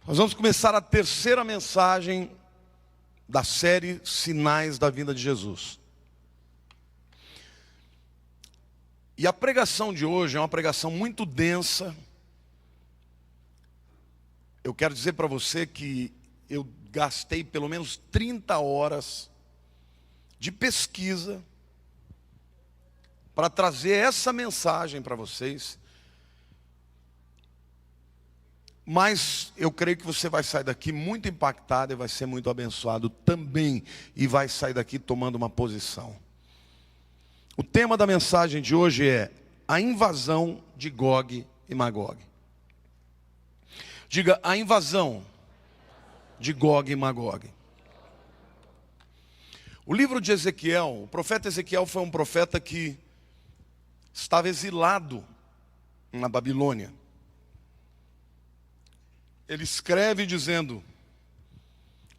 Nós vamos começar a terceira mensagem da série Sinais da Vinda de Jesus. E a pregação de hoje é uma pregação muito densa. Eu quero dizer para você que eu gastei pelo menos 30 horas de pesquisa para trazer essa mensagem para vocês. Mas eu creio que você vai sair daqui muito impactado e vai ser muito abençoado também. E vai sair daqui tomando uma posição. O tema da mensagem de hoje é a invasão de Gog e Magog. Diga, a invasão de Gog e Magog. O livro de Ezequiel, o profeta Ezequiel foi um profeta que estava exilado na Babilônia. Ele escreve dizendo: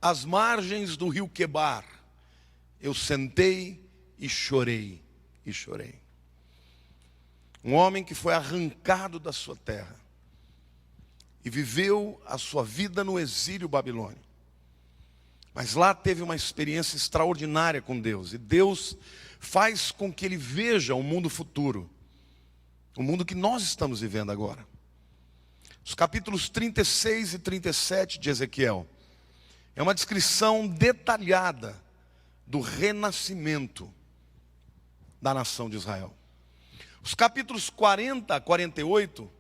às margens do rio Quebar, eu sentei e chorei, e chorei. Um homem que foi arrancado da sua terra e viveu a sua vida no exílio babilônico. Mas lá teve uma experiência extraordinária com Deus. E Deus faz com que ele veja o mundo futuro, o mundo que nós estamos vivendo agora. Os capítulos 36 e 37 de Ezequiel é uma descrição detalhada do renascimento da nação de Israel. Os capítulos 40 a 48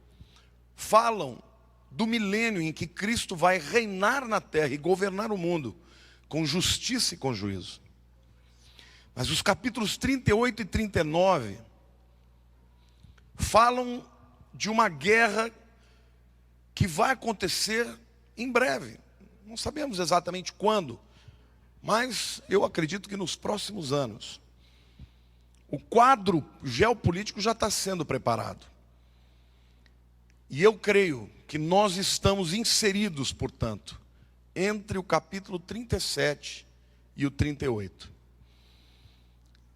falam do milênio em que Cristo vai reinar na terra e governar o mundo com justiça e com juízo. Mas os capítulos 38 e 39 falam de uma guerra que vai acontecer em breve. Não sabemos exatamente quando, mas eu acredito que nos próximos anos. O quadro geopolítico já está sendo preparado. E eu creio que nós estamos inseridos, portanto, entre o capítulo 37 e o 38.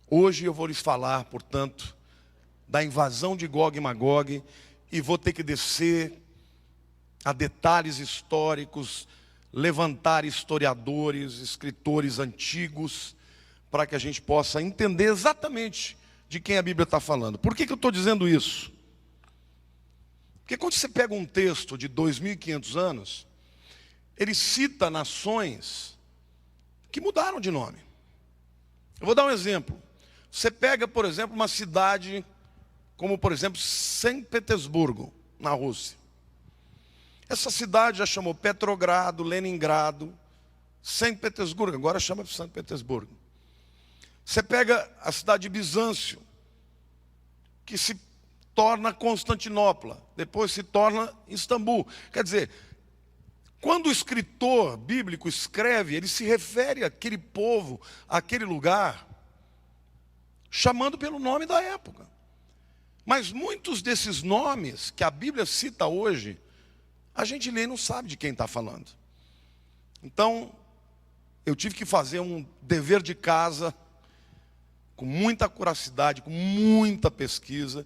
Hoje eu vou lhes falar, portanto, da invasão de Gog e Magog, e vou ter que descer a detalhes históricos, levantar historiadores, escritores antigos, para que a gente possa entender exatamente de quem a Bíblia está falando. Por que eu estou dizendo isso? Porque quando você pega um texto de 2.500 anos, ele cita nações que mudaram de nome. Eu vou dar um exemplo. Você pega, por exemplo, uma cidade como, por exemplo, São Petersburgo, na Rússia. Essa cidade já chamou Petrogrado, Leningrado, São Petersburgo, agora chama São Petersburgo. Você pega a cidade de Bizâncio, que se torna Constantinopla, depois se torna Istambul. Quer dizer, quando o escritor bíblico escreve, ele se refere àquele povo, àquele lugar, chamando pelo nome da época. Mas muitos desses nomes que a Bíblia cita hoje, a gente lê e não sabe de quem está falando. Então, eu tive que fazer um dever de casa, com muita curacidade, com muita pesquisa.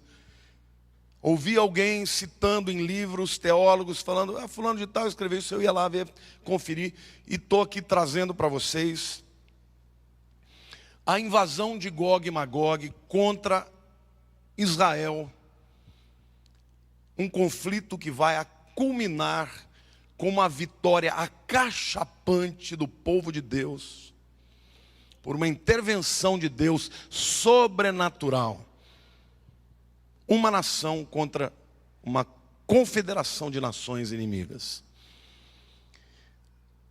Ouvi alguém citando em livros, teólogos, falando: fulano de tal escreveu isso, eu ia lá ver, conferir, e estou aqui trazendo para vocês a invasão de Gog e Magog contra Israel. Um conflito que vai culminar com uma vitória acachapante do povo de Deus, por uma intervenção de Deus sobrenatural. Uma nação contra uma confederação de nações inimigas.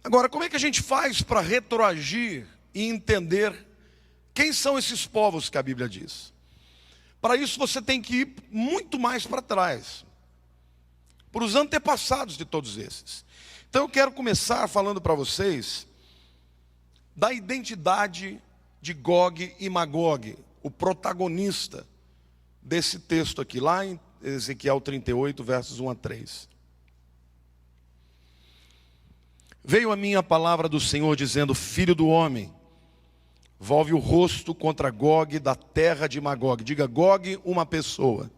Agora, como é que a gente faz para retroagir e entender quem são esses povos que a Bíblia diz? Para isso você tem que ir muito mais para trás, para os antepassados de todos esses. Então eu quero começar falando para vocês da identidade de Gog e Magog, o protagonista desse texto aqui, lá em Ezequiel 38, versos 1 a 3. Veio a mim a palavra do Senhor dizendo: filho do homem, volve o rosto contra Gog da terra de Magog. Diga: Gog, uma pessoa.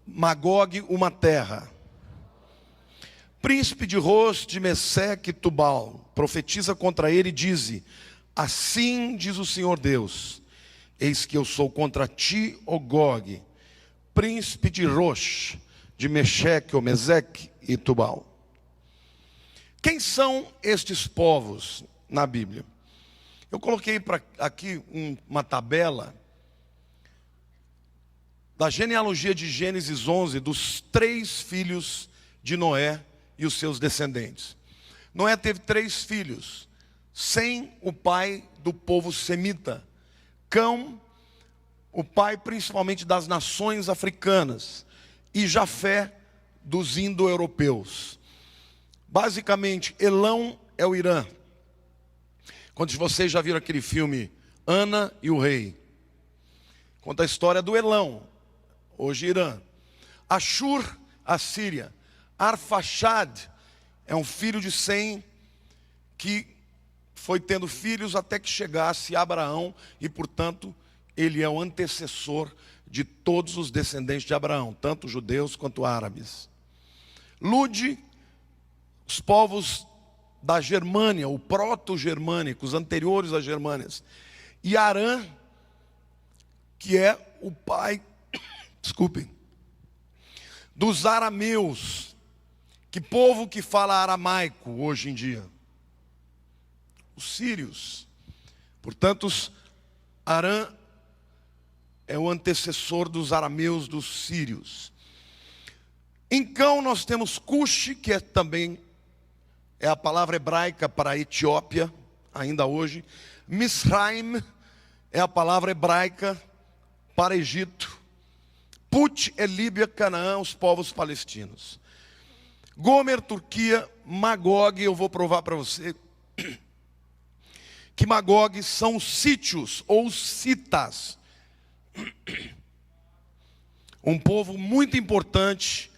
Magog, uma terra. príncipe de Ros, de Meseque e Tubal, profetiza contra ele e diz: assim diz o Senhor Deus, eis que eu sou contra ti, ó Gog, príncipe de Rosh, de Meseque, ou Meseque e Tubal. Quem são estes povos na Bíblia? Eu coloquei aqui uma tabela da genealogia de Gênesis 11, dos 3 filhos de Noé e os seus descendentes. Noé teve 3 filhos, Sem, o pai do povo semita, Cão, o pai principalmente das nações africanas, e Jafé, dos indo-europeus. Basicamente, Elão é o Irã. Quantos de vocês já viram aquele filme Ana e o Rei? Conta a história do Elão, hoje Irã. Ashur, a Síria. Arfaxad é um filho de Sem, que foi tendo filhos até que chegasse a Abraão, e portanto ele é o antecessor de todos os descendentes de Abraão, tanto judeus quanto árabes. Lud, os povos da Germânia, o proto-germânico, os anteriores às Germânias. E Arã, que é o pai, desculpem, dos arameus. Que povo que fala aramaico hoje em dia? Os sírios. Portanto, Arã é o antecessor dos arameus, dos sírios. Em Cão nós temos Cush, que também é a palavra hebraica para a Etiópia, ainda hoje. Misraim é a palavra hebraica para Egito. Put é Líbia, Canaã, os povos palestinos. Gomer, Turquia, Magog, eu vou provar para você que Magog são sítios ou citas. Um povo muito importante,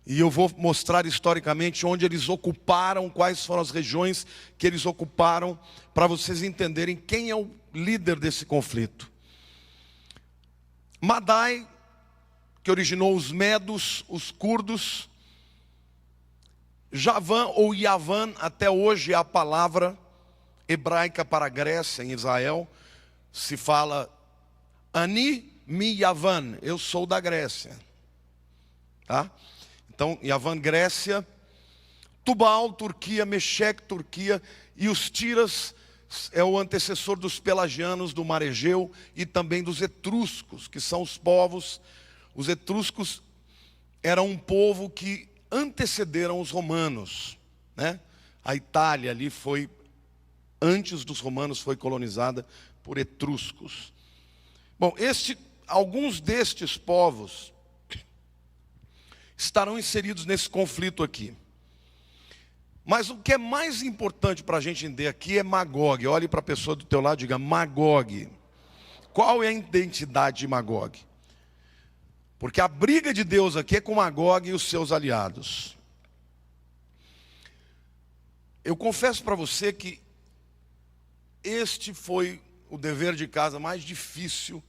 e eu vou mostrar historicamente onde eles ocuparam, quais foram as regiões que eles ocuparam, para vocês entenderem quem é o líder desse conflito. Madai, que originou os medos, os curdos. Javan ou Yavan, até hoje é a palavra hebraica para a Grécia, em Israel. Se fala Ani mi Yavan, eu sou da Grécia. Tá? Então, Yavan, Grécia. Tubal, Turquia. Meseque, Turquia. E os Tiras é o antecessor dos pelagianos do Mar Egeu e também dos etruscos, que são os povos. Os etruscos eram um povo que antecederam os romanos, né? A Itália ali foi, antes dos romanos, foi colonizada por etruscos. Bom, alguns destes povos estarão inseridos nesse conflito aqui. Mas o que é mais importante para a gente entender aqui é Magog. Olhe para a pessoa do teu lado e diga: Magog. Qual é a identidade de Magog? Porque a briga de Deus aqui é com Magog e os seus aliados. Eu confesso para você que este foi o dever de casa mais difícil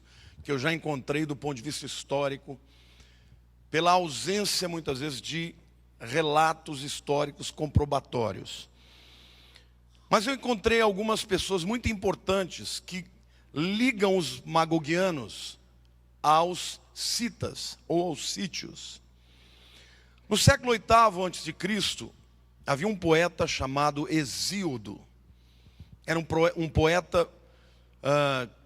que eu já encontrei do ponto de vista histórico, pela ausência muitas vezes de relatos históricos comprobatórios. Mas eu encontrei algumas pessoas muito importantes que ligam os magogianos aos citas ou aos sítios. No século VIII a.C., havia um poeta chamado Hesíodo. Era um poeta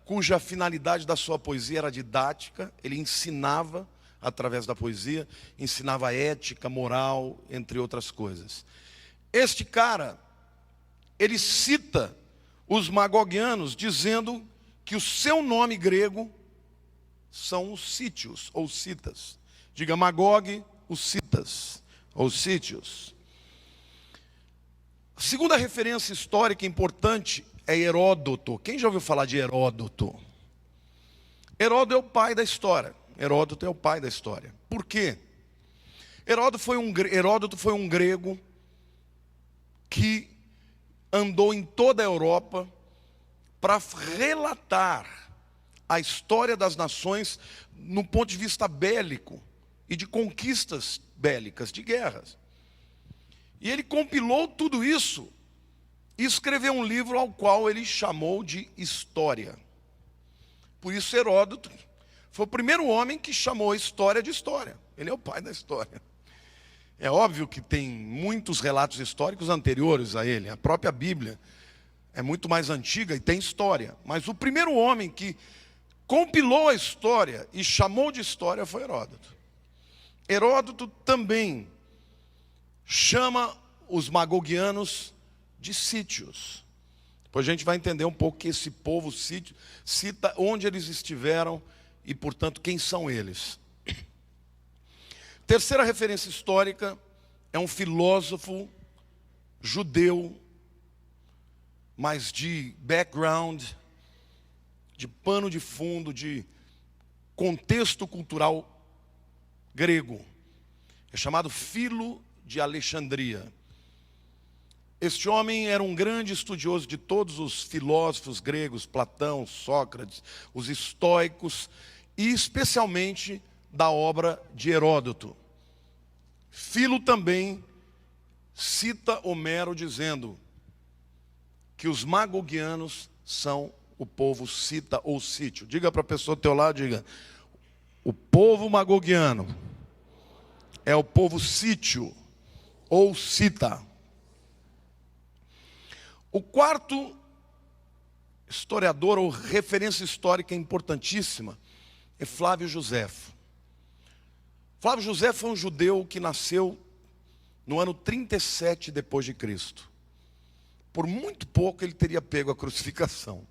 cuja finalidade da sua poesia era didática. Ele ensinava através da poesia, ensinava ética, moral, entre outras coisas. Este cara, ele cita os magogianos dizendo que o seu nome grego são os sítios ou citas. Diga Magog, os citas ou sítios. A segunda referência histórica importante é Heródoto. Quem já ouviu falar de Heródoto? Heródoto é o pai da história. Heródoto é o pai da história. Por quê? Heródoto foi um grego que andou em toda a Europa para relatar a história das nações no ponto de vista bélico e de conquistas bélicas, de guerras. E ele compilou tudo isso e escreveu um livro ao qual ele chamou de História. Por isso Heródoto foi o primeiro homem que chamou a história de história. Ele é o pai da história. É óbvio que tem muitos relatos históricos anteriores a ele. A própria Bíblia é muito mais antiga e tem história. Mas o primeiro homem que compilou a história e chamou de história foi Heródoto. Heródoto também chama os magogianos de sítios. Depois a gente vai entender um pouco que esse povo sítios cita onde eles estiveram e, portanto, quem são eles. Terceira referência histórica é um filósofo judeu, mas de background, de pano de fundo, de contexto cultural grego. É chamado Filo de Alexandria. Este homem era um grande estudioso de todos os filósofos gregos, Platão, Sócrates, os estoicos, e especialmente da obra de Heródoto. Filo também cita Homero dizendo que os magogianos são o povo cita ou sítio. Diga para a pessoa do teu lado, diga: o povo magogiano é o povo sítio ou cita. O quarto historiador ou referência histórica importantíssima é Flávio Josefo. Flávio Josefo foi um judeu que nasceu no ano 37 depois de Cristo. Por muito pouco ele teria pego a crucificação.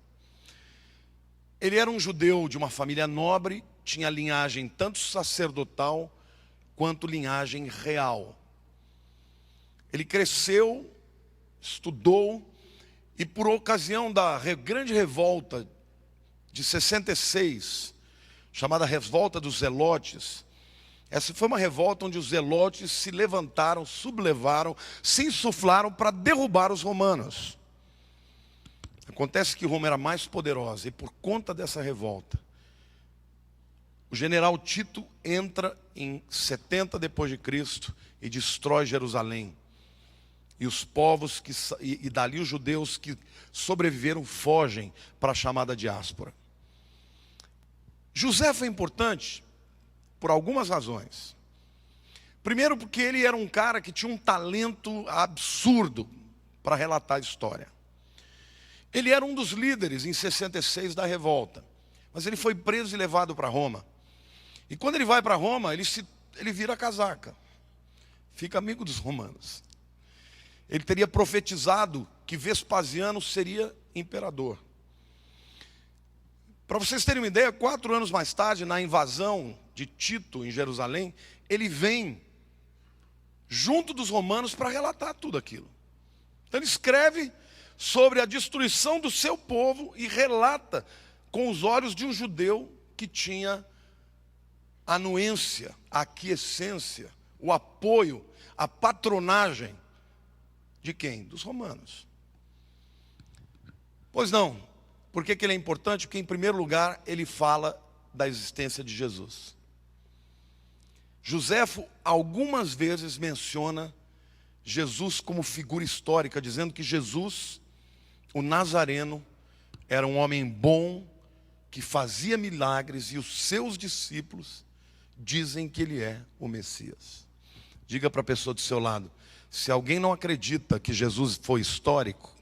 Ele era um judeu de uma família nobre, tinha linhagem tanto sacerdotal quanto linhagem real. Ele cresceu, estudou, e por ocasião da grande revolta de 66, chamada Revolta dos Zelotes, essa foi uma revolta onde os zelotes se levantaram, sublevaram, se insuflaram para derrubar os romanos. Acontece que Roma era mais poderosa e por conta dessa revolta, o general Tito entra em 70 depois de Cristo e destrói Jerusalém. E os povos e dali os judeus que sobreviveram fogem para a chamada diáspora. José foi importante por algumas razões. Primeiro, porque ele era um cara que tinha um talento absurdo para relatar a história. Ele era um dos líderes em 66 da revolta, mas ele foi preso e levado para Roma. E quando ele vai para Roma, ele vira casaca, fica amigo dos romanos. Ele teria profetizado que Vespasiano seria imperador. Para vocês terem uma ideia, 4 anos mais tarde, na invasão de Tito em Jerusalém, ele vem junto dos romanos para relatar tudo aquilo. Então ele escreve sobre a destruição do seu povo e relata com os olhos de um judeu que tinha a anuência, a aquiescência, o apoio, a patronagem de quem? Dos romanos. Pois não. Por que ele é importante? Porque, em primeiro lugar, ele fala da existência de Jesus. Josefo algumas vezes menciona Jesus como figura histórica, dizendo que Jesus, o Nazareno, era um homem bom, que fazia milagres, e os seus discípulos dizem que ele é o Messias. Diga para a pessoa do seu lado: se alguém não acredita que Jesus foi histórico,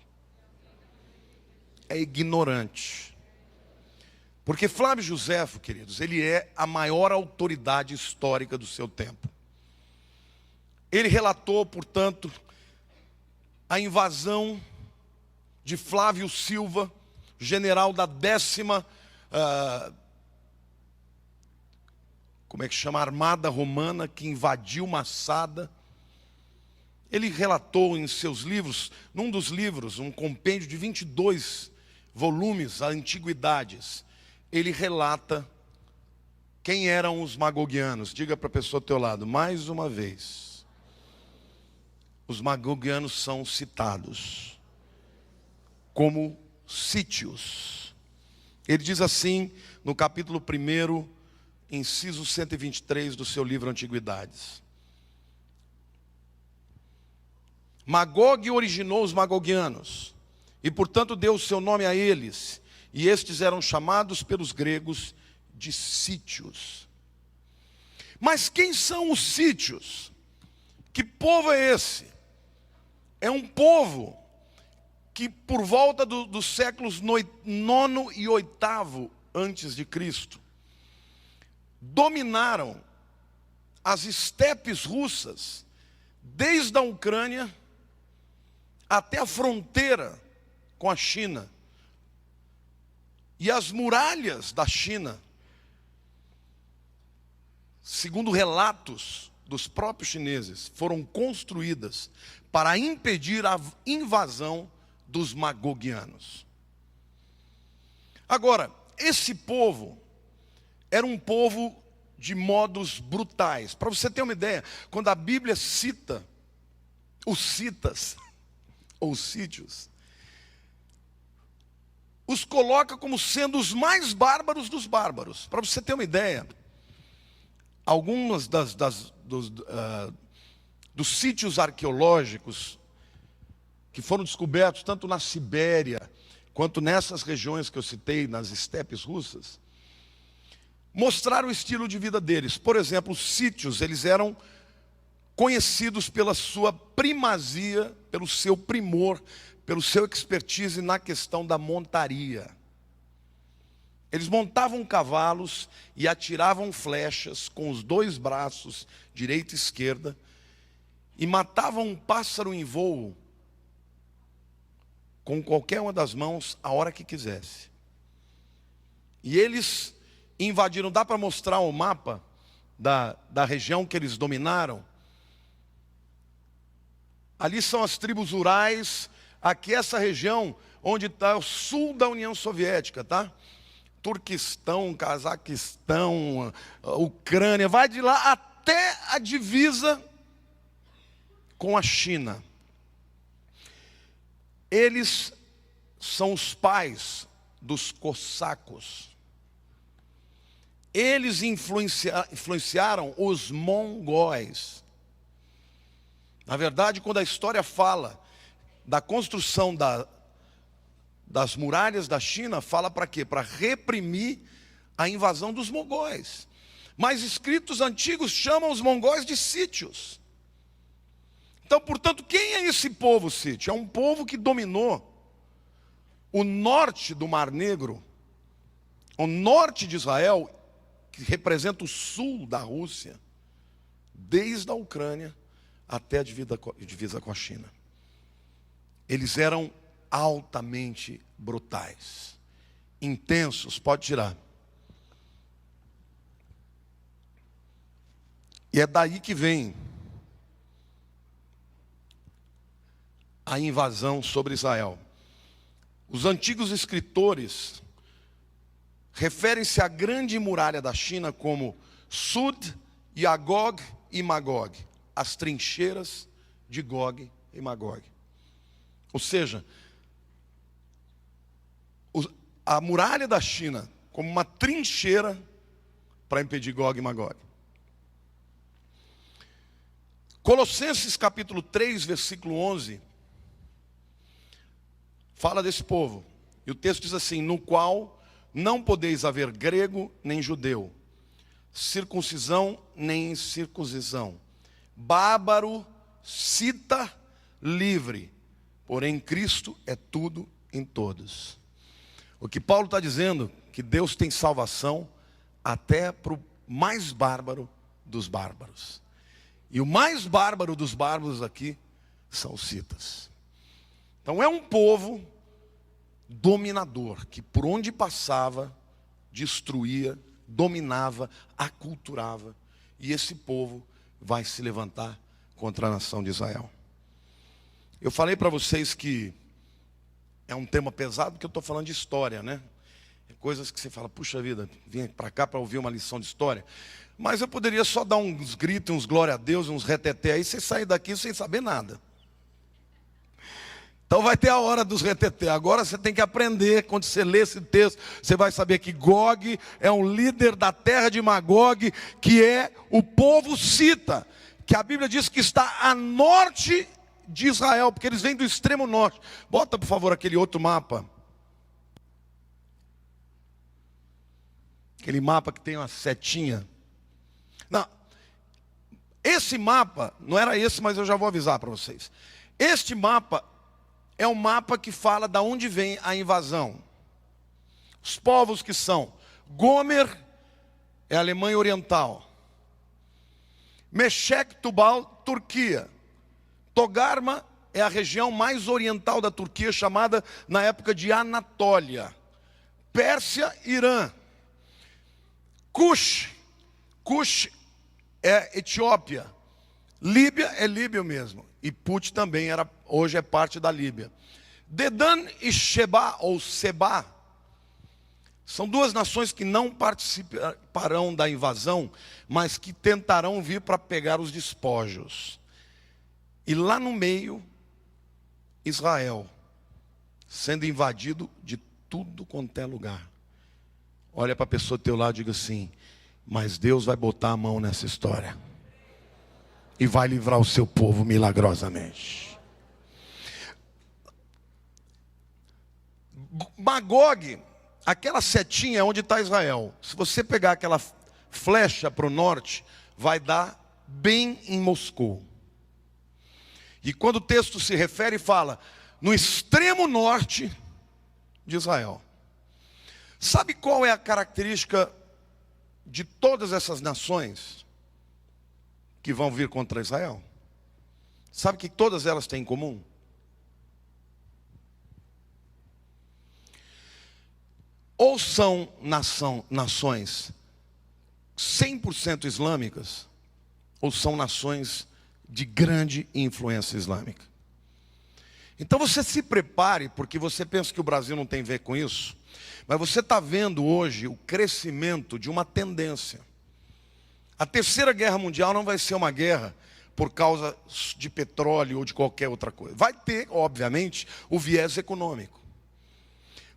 é ignorante. Porque Flávio Josefo, queridos, ele é a maior autoridade histórica do seu tempo. Ele relatou, portanto, a invasão de Flávio Silva, general da 10ª, Armada Romana, que invadiu Massada. Ele relatou em seus livros, num dos livros, um compêndio de 22 volumes, Antiguidades, ele relata quem eram os magogianos. Diga para a pessoa ao teu lado, mais uma vez, os magogianos são citados como sítios. Ele diz assim, no capítulo 1, inciso 123 do seu livro Antiguidades: Magog originou os magogianos, e portanto deu o seu nome a eles, e estes eram chamados pelos gregos de sítios. Mas quem são os sítios? Que povo é esse? É um povo que por volta dos séculos 9º e 8º antes de Cristo, dominaram as estepes russas, desde a Ucrânia até a fronteira com a China. E as muralhas da China, segundo relatos dos próprios chineses, foram construídas para impedir a invasão dos magogianos. Agora, esse povo era um povo de modos brutais. Para você ter uma ideia, quando a Bíblia cita os citas, ou sítios, os coloca como sendo os mais bárbaros dos bárbaros. Para você ter uma ideia, algumas dos sítios arqueológicos que foram descobertos tanto na Sibéria quanto nessas regiões que eu citei, nas estepes russas, mostraram o estilo de vida deles. Por exemplo, os sítios, eles eram conhecidos pela sua primazia, pelo seu primor, pelo seu expertise na questão da montaria. Eles montavam cavalos e atiravam flechas com os 2 braços, direita e esquerda, e matavam um pássaro em voo com qualquer uma das mãos a hora que quisesse. E eles invadiram, dá para mostrar o mapa da região que eles dominaram? Ali são as tribos rurais, aqui essa região onde está o sul da União Soviética, tá? Turquistão, Cazaquistão, Ucrânia, vai de lá até a divisa com a China. Eles são os pais dos cossacos. Eles influenciaram os mongóis. Na verdade, quando a história fala da construção das muralhas da China, fala para quê? Para reprimir a invasão dos mongóis. Mas escritos antigos chamam os mongóis de sítios. Então, portanto, quem é esse povo sítio? É um povo que dominou o norte do Mar Negro, o norte de Israel, que representa o sul da Rússia, desde a Ucrânia até a divisa com a China. Eles eram altamente brutais, intensos, pode tirar. E é daí que vem a invasão sobre Israel. Os antigos escritores referem-se à grande muralha da China como Sud, Yagog e Magog, as trincheiras de Gog e Magog. Ou seja, a muralha da China como uma trincheira para impedir Gog e Magog. Colossenses capítulo 3, versículo 11, fala desse povo. E o texto diz assim: no qual não podeis haver grego nem judeu, circuncisão nem incircuncisão, bárbaro, cita, livre, porém Cristo é tudo em todos. O que Paulo está dizendo, que Deus tem salvação até para o mais bárbaro dos bárbaros. E o mais bárbaro dos bárbaros aqui são os citas. Então é um povo dominador, que por onde passava, destruía, dominava, aculturava. E esse povo vai se levantar contra a nação de Israel. Eu falei para vocês que é um tema pesado, porque eu estou falando de história, né? Coisas que você fala, puxa vida, vim para cá para ouvir uma lição de história. Mas eu poderia só dar uns gritos, uns glória a Deus, uns reteté aí, você sair daqui sem saber nada. Então vai ter a hora dos reteté. Agora você tem que aprender, quando você lê esse texto, você vai saber que Gog é um líder da terra de Magog, que é o povo cita, que a Bíblia diz que está a norte de Israel, porque eles vêm do extremo norte. Bota, por favor, aquele outro mapa. Aquele mapa que tem uma setinha. Não, esse mapa, não era esse, mas eu já vou avisar para vocês. Este mapa é um mapa que fala de onde vem a invasão. Os povos que são: Gomer é a Alemanha Oriental, Meshek Tubal, Turquia, Togarma é a região mais oriental da Turquia, chamada na época de Anatólia, Pérsia, Irã, Cush é Etiópia, Líbia é Líbia mesmo, e Put também hoje é parte da Líbia. Dedan e Sheba, ou Seba, são duas nações que não participarão da invasão, mas que tentarão vir para pegar os despojos. E lá no meio, Israel, sendo invadido de tudo quanto é lugar. Olha para a pessoa do teu lado e diga assim: mas Deus vai botar a mão nessa história e vai livrar o seu povo milagrosamente. Magog, aquela setinha é onde está Israel. Se você pegar aquela flecha para o norte, vai dar bem em Moscou. E quando o texto se refere, fala no extremo norte de Israel. Sabe qual é a característica de todas essas nações que vão vir contra Israel? Sabe o que todas elas têm em comum? Ou são nações 100% islâmicas, ou são nações de grande influência islâmica. Então você se prepare, porque você pensa que o Brasil não tem a ver com isso, mas você está vendo hoje o crescimento de uma tendência. A Terceira Guerra Mundial não vai ser uma guerra por causa de petróleo ou de qualquer outra coisa. Vai ter, obviamente, o viés econômico.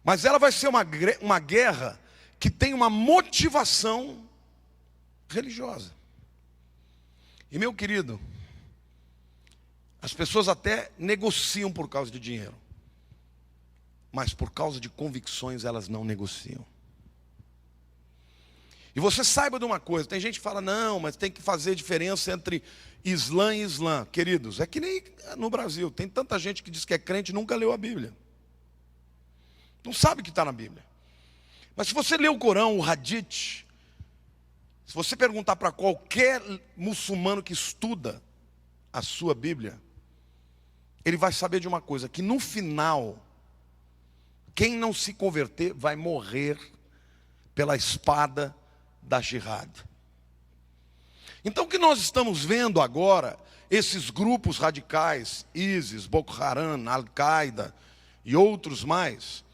Mas ela vai ser uma guerra que tem uma motivação religiosa. E meu querido, as pessoas até negociam por causa de dinheiro, mas por causa de convicções elas não negociam. E você saiba de uma coisa: tem gente que fala, não, mas tem que fazer diferença entre Islã e Islã. Queridos, é que nem no Brasil, tem tanta gente que diz que é crente e nunca leu a Bíblia. Não sabe o que está na Bíblia. Mas se você ler o Corão, o Hadith, se você perguntar para qualquer muçulmano que estuda a sua Bíblia, ele vai saber de uma coisa: que no final, quem não se converter vai morrer pela espada da jihad. Então o que nós estamos vendo agora, esses grupos radicais, ISIS, Boko Haram, Al-Qaeda e outros mais,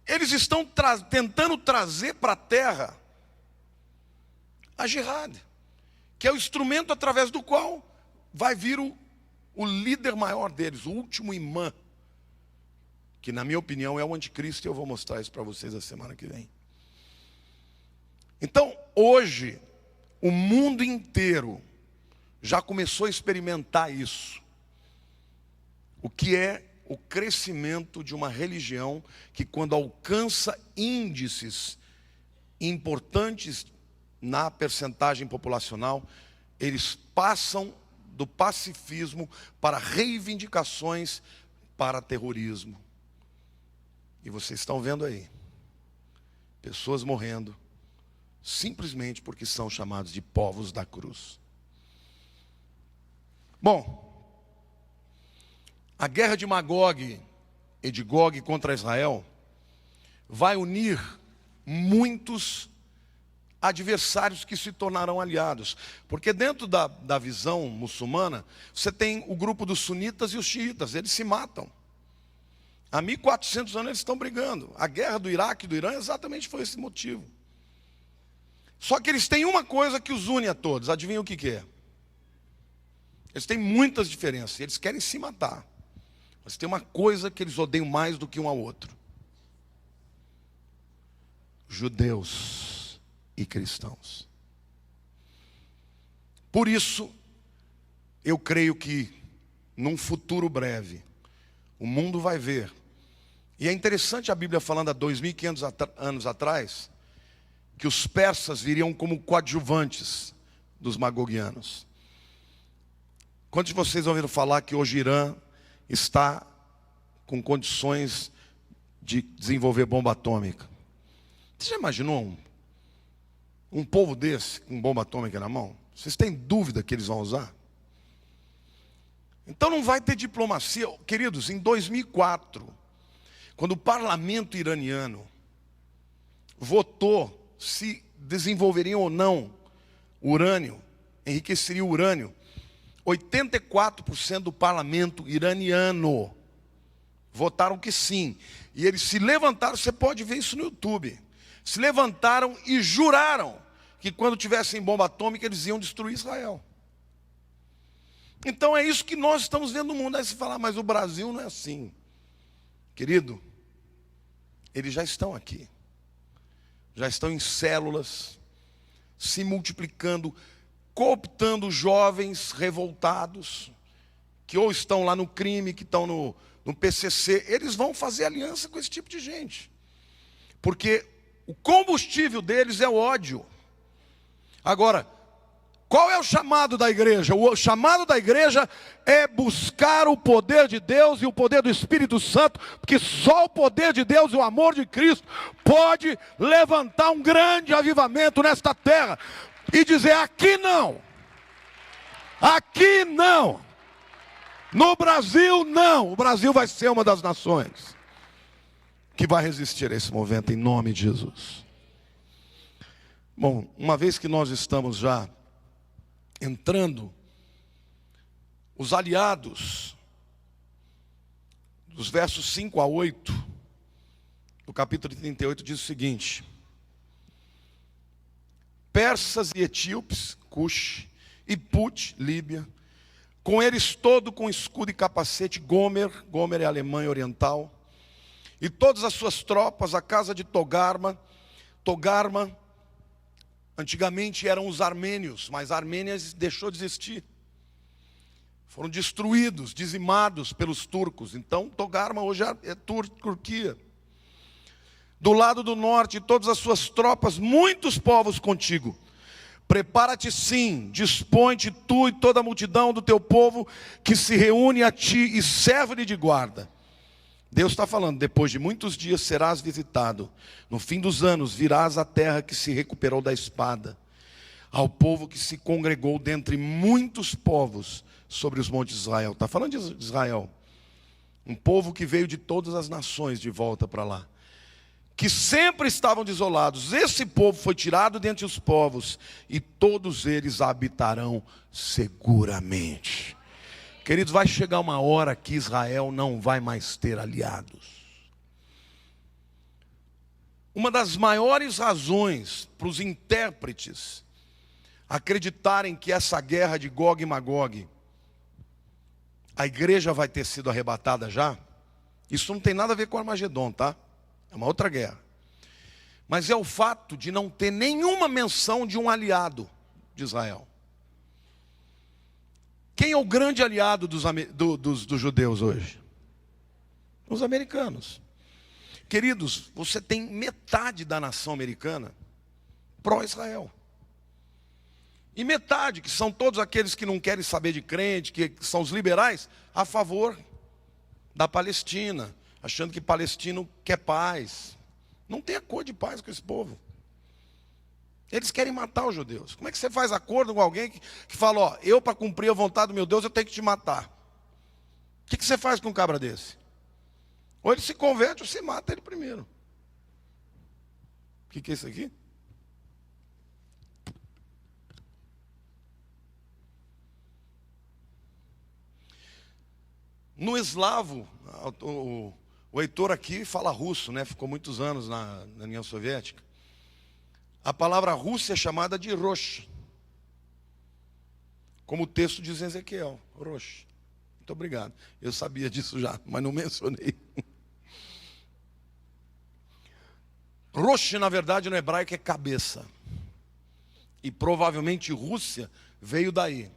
eles estão tentando trazer para a terra a jihad, que é o instrumento através do qual vai vir o líder maior deles, o último imã, que na minha opinião é o anticristo, e eu vou mostrar isso para vocês a semana que vem. Então, hoje, o mundo inteiro já começou a experimentar isso. O que é o crescimento de uma religião que, quando alcança índices importantes na percentagem populacional, eles passam do pacifismo para reivindicações para terrorismo. E vocês estão vendo aí, pessoas morrendo, simplesmente porque são chamados de povos da cruz. Bom, a guerra de Magog e de Gog contra Israel vai unir muitos adversários que se tornarão aliados. Porque dentro da visão muçulmana, você tem o grupo dos sunitas e os xiitas, eles se matam. Há 1400 anos eles estão brigando. A guerra do Iraque e do Irã exatamente foi esse motivo. Só que eles têm uma coisa que os une a todos, adivinha o que é? Eles têm muitas diferenças, eles querem se matar. Mas tem uma coisa que eles odeiam mais do que um ao outro: judeus e cristãos. Por isso, eu creio que num futuro breve. O mundo vai ver. E é interessante a Bíblia falando há 2.500 anos atrás, que os persas viriam como coadjuvantes dos magogianos. Quantos de vocês ouviram falar que hoje Irã está com condições de desenvolver bomba atômica? Você já imaginou um povo desse com bomba atômica na mão? Vocês têm dúvida que eles vão usar? Então não vai ter diplomacia. Queridos, em 2004, quando o parlamento iraniano votou se desenvolveriam ou não urânio, enriqueceria o urânio, 84% do parlamento iraniano votaram que sim. E eles se levantaram, você pode ver isso no YouTube. Se levantaram e juraram que quando tivessem bomba atômica eles iam destruir Israel. Então é isso que nós estamos vendo no mundo. Aí você fala, mas o Brasil não é assim. Querido, eles já estão aqui. Já estão em células, se multiplicando, cooptando jovens revoltados, que ou estão lá no crime, que estão no PCC. Eles vão fazer aliança com esse tipo de gente. Porque o combustível deles é o ódio. Agora, qual é o chamado da igreja? O chamado da igreja é buscar o poder de Deus e o poder do Espírito Santo, porque só o poder de Deus e o amor de Cristo pode levantar um grande avivamento nesta terra e dizer: aqui não, aqui não, no Brasil não. O Brasil vai ser uma das nações que vai resistir a esse movimento em nome de Jesus. Bom, uma vez que nós estamos já entrando, os aliados, dos versos 5 a 8, do capítulo 38, diz o seguinte: persas e etíopes, Cush, e Put, Líbia, com eles todo com escudo e capacete, Gomer é a Alemanha Oriental, e todas as suas tropas, a casa de Togarma, antigamente eram os armênios, mas a Armênia deixou de existir. Foram destruídos, dizimados pelos turcos. Então Togarma hoje é Turquia. Do lado do norte, todas as suas tropas, muitos povos contigo. Prepara-te sim, dispõe-te tu e toda a multidão do teu povo que se reúne a ti e serve-lhe de guarda. Deus está falando, depois de muitos dias serás visitado. No fim dos anos virás à terra que se recuperou da espada, ao povo que se congregou dentre muitos povos sobre os montes de Israel. Está falando de Israel. Um povo que veio de todas as nações de volta para lá, que sempre estavam desolados. Esse povo foi tirado dentre os povos, e todos eles habitarão seguramente. Queridos, vai chegar uma hora que Israel não vai mais ter aliados. Uma das maiores razões para os intérpretes acreditarem que essa guerra de Gog e Magog, a igreja vai ter sido arrebatada já, isso não tem nada a ver com Armagedon, tá? É uma outra guerra. Mas é o fato de não ter nenhuma menção de um aliado de Israel. Quem é o grande aliado dos judeus hoje? Os americanos. Queridos, você tem metade da nação americana pró-Israel. E metade, que são todos aqueles que não querem saber de crente, que são os liberais, a favor da Palestina, achando que palestino quer paz. Não tem acordo de paz com esse povo. Eles querem matar os judeus. Como é que você faz acordo com alguém que fala, ó, eu para cumprir a vontade do meu Deus, eu tenho que te matar? O que você faz com um cabra desse? Ou ele se converte ou você mata ele primeiro. O que é isso aqui? No eslavo, o Heitor aqui fala russo, né? Ficou muitos anos na União Soviética. A palavra Rússia é chamada de Rosh, como o texto diz em Ezequiel, Rosh. Muito obrigado. Eu sabia disso já, mas não mencionei. Rosh, na verdade, no hebraico é cabeça. E provavelmente Rússia veio daí.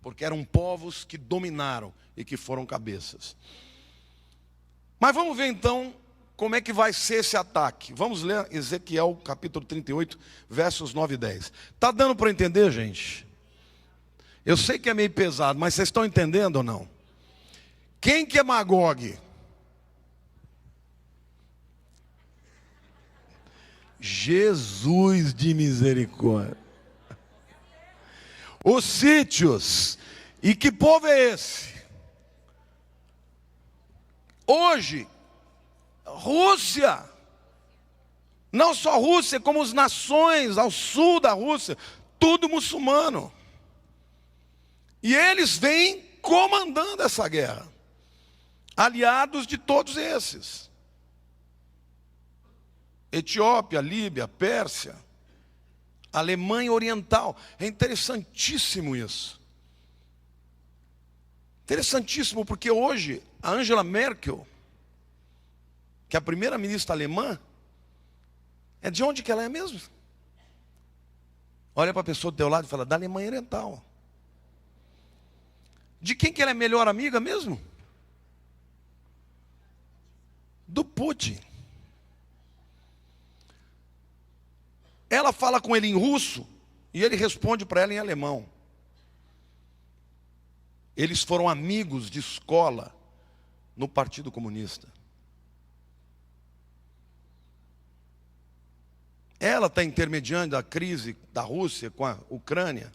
porque eram povos que dominaram e que foram cabeças. Mas vamos ver então como é que vai ser esse ataque. Vamos ler Ezequiel capítulo 38, versos 9 e 10. Está dando para entender, gente? Eu sei que é meio pesado, mas vocês estão entendendo ou não? Quem que é Magog? Jesus de misericórdia. Os sítios. E que povo é esse? Hoje, Rússia. Não só Rússia, como as nações ao sul da Rússia, tudo muçulmano. E eles vêm comandando essa guerra, aliados de todos esses. Etiópia, Líbia, Pérsia, Alemanha Oriental. É interessantíssimo isso. Interessantíssimo, porque hoje a Angela Merkel, que é a primeira-ministra alemã, é de onde que ela é mesmo? Olha para a pessoa do teu lado e fala, da Alemanha Oriental. De quem que ela é melhor amiga mesmo? Do Putin. Ela fala com ele em russo e ele responde para ela em alemão. Eles foram amigos de escola no Partido Comunista. Ela está intermediando a crise da Rússia com a Ucrânia.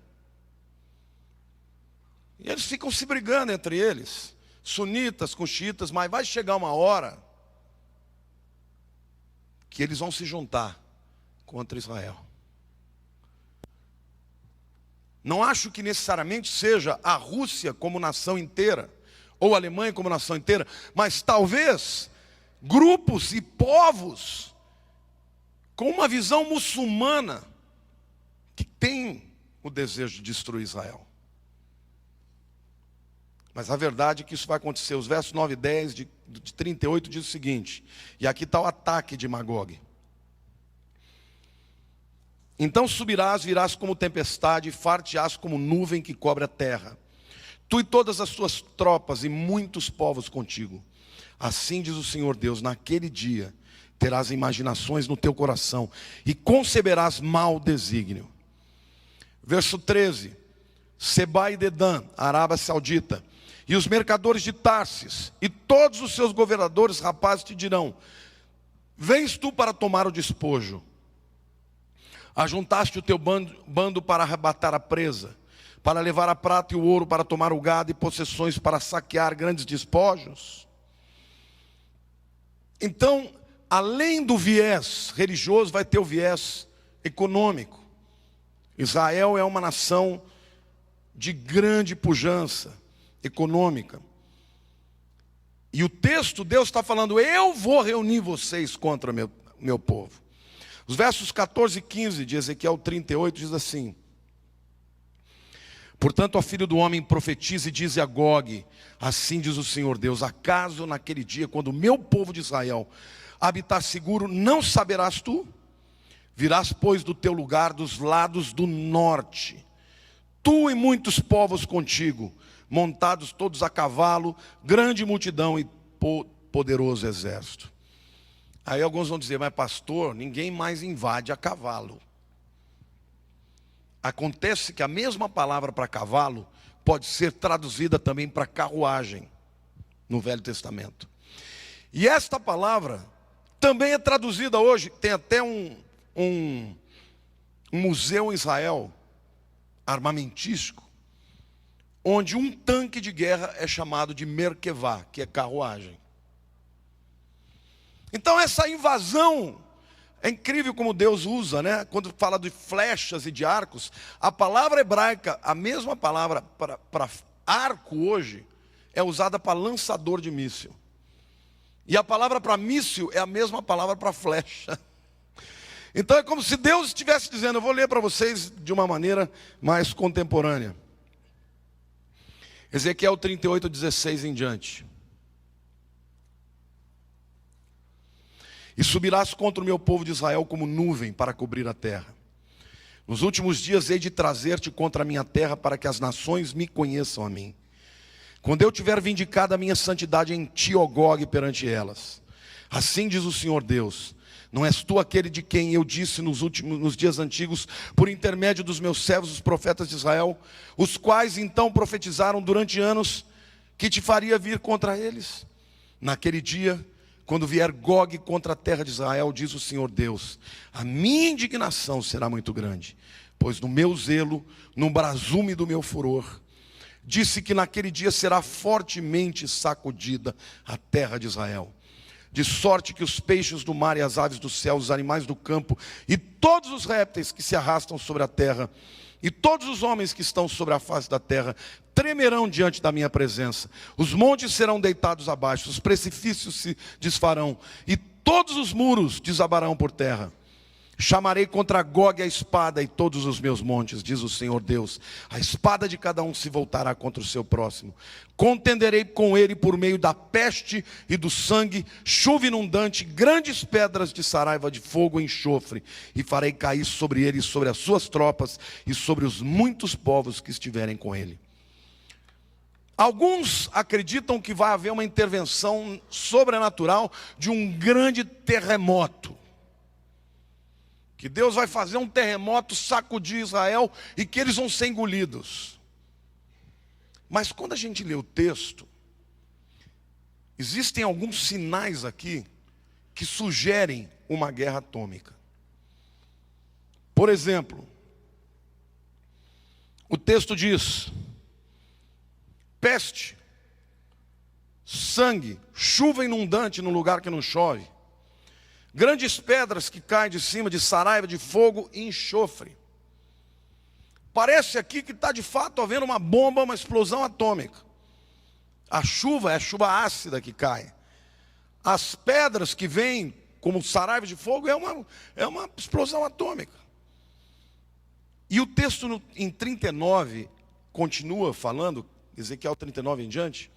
E eles ficam se brigando entre eles, sunitas com xiitas, mas vai chegar uma hora que eles vão se juntar contra Israel. Não acho que necessariamente seja a Rússia como nação inteira, ou a Alemanha como nação inteira, mas talvez grupos e povos com uma visão muçulmana que têm o desejo de destruir Israel. Mas a verdade é que isso vai acontecer. Os versos 9 e 10 de 38 diz o seguinte, e aqui está o ataque de Magog. Então subirás, virás como tempestade, e far-te-ás como nuvem que cobre a terra. Tu e todas as tuas tropas e muitos povos contigo. Assim diz o Senhor Deus, naquele dia terás imaginações no teu coração e conceberás mau desígnio. Verso 13. Seba e Dedã, Arábia Saudita, e os mercadores de Tarsis, e todos os seus governadores rapazes te dirão, vens tu para tomar o despojo. Ajuntaste o teu bando para arrebatar a presa, para levar a prata e o ouro, para tomar o gado e possessões, para saquear grandes despojos. Então, além do viés religioso, vai ter o viés econômico. Israel é uma nação de grande pujança econômica. E o texto, Deus está falando, eu vou reunir vocês contra meu povo. Os versos 14 e 15 de Ezequiel 38 diz assim, portanto, ó filho do homem, profetize e dize a Gog, assim diz o Senhor Deus, acaso naquele dia, quando o meu povo de Israel habitar seguro, não saberás tu? Virás, pois, do teu lugar dos lados do norte, tu e muitos povos contigo, montados todos a cavalo, grande multidão e poderoso exército. Aí alguns vão dizer, mas pastor, ninguém mais invade a cavalo. Acontece que a mesma palavra para cavalo pode ser traduzida também para carruagem no Velho Testamento. E esta palavra também é traduzida hoje, tem até um museu em Israel, armamentístico, onde um tanque de guerra é chamado de merkevá, que é carruagem. Então essa invasão, é incrível como Deus usa, né? Quando fala de flechas e de arcos, a palavra hebraica, a mesma palavra para arco hoje, é usada para lançador de míssil. E a palavra para míssil é a mesma palavra para flecha. Então é como se Deus estivesse dizendo, eu vou ler para vocês de uma maneira mais contemporânea. Ezequiel 38, 16 em diante. E subirás contra o meu povo de Israel como nuvem para cobrir a terra. Nos últimos dias hei de trazer-te contra a minha terra, para que as nações me conheçam a mim. Quando eu tiver vindicado a minha santidade em ti, ó Gog, perante elas. Assim diz o Senhor Deus: não és tu aquele de quem eu disse nos dias antigos, por intermédio dos meus servos, os profetas de Israel, os quais então profetizaram durante anos, que te faria vir contra eles? Naquele dia, quando vier Gog contra a terra de Israel, diz o Senhor Deus, a minha indignação será muito grande, pois no meu zelo, no brasume do meu furor, disse que naquele dia será fortemente sacudida a terra de Israel, de sorte que os peixes do mar e as aves do céu, os animais do campo e todos os répteis que se arrastam sobre a terra, e todos os homens que estão sobre a face da terra tremerão diante da minha presença. Os montes serão deitados abaixo, os precipícios se desfarão, e todos os muros desabarão por terra. Chamarei contra Gog a espada e todos os meus montes, diz o Senhor Deus. A espada de cada um se voltará contra o seu próximo. Contenderei com ele por meio da peste e do sangue, chuva inundante, grandes pedras de saraiva de fogo e enxofre. E farei cair sobre ele e sobre as suas tropas e sobre os muitos povos que estiverem com ele. Alguns acreditam que vai haver uma intervenção sobrenatural de um grande terremoto. Que Deus vai fazer um terremoto, sacudir Israel e que eles vão ser engolidos. Mas quando a gente lê o texto, existem alguns sinais aqui que sugerem uma guerra atômica. Por exemplo, o texto diz: peste, sangue, chuva inundante no lugar que não chove, grandes pedras que caem de cima, de saraiva, de fogo e enxofre. Parece aqui que está de fato havendo uma bomba, uma explosão atômica. A chuva é a chuva ácida que cai. As pedras que vêm como saraiva de fogo é uma explosão atômica. E o texto em 39 continua falando, Ezequiel 39 em diante,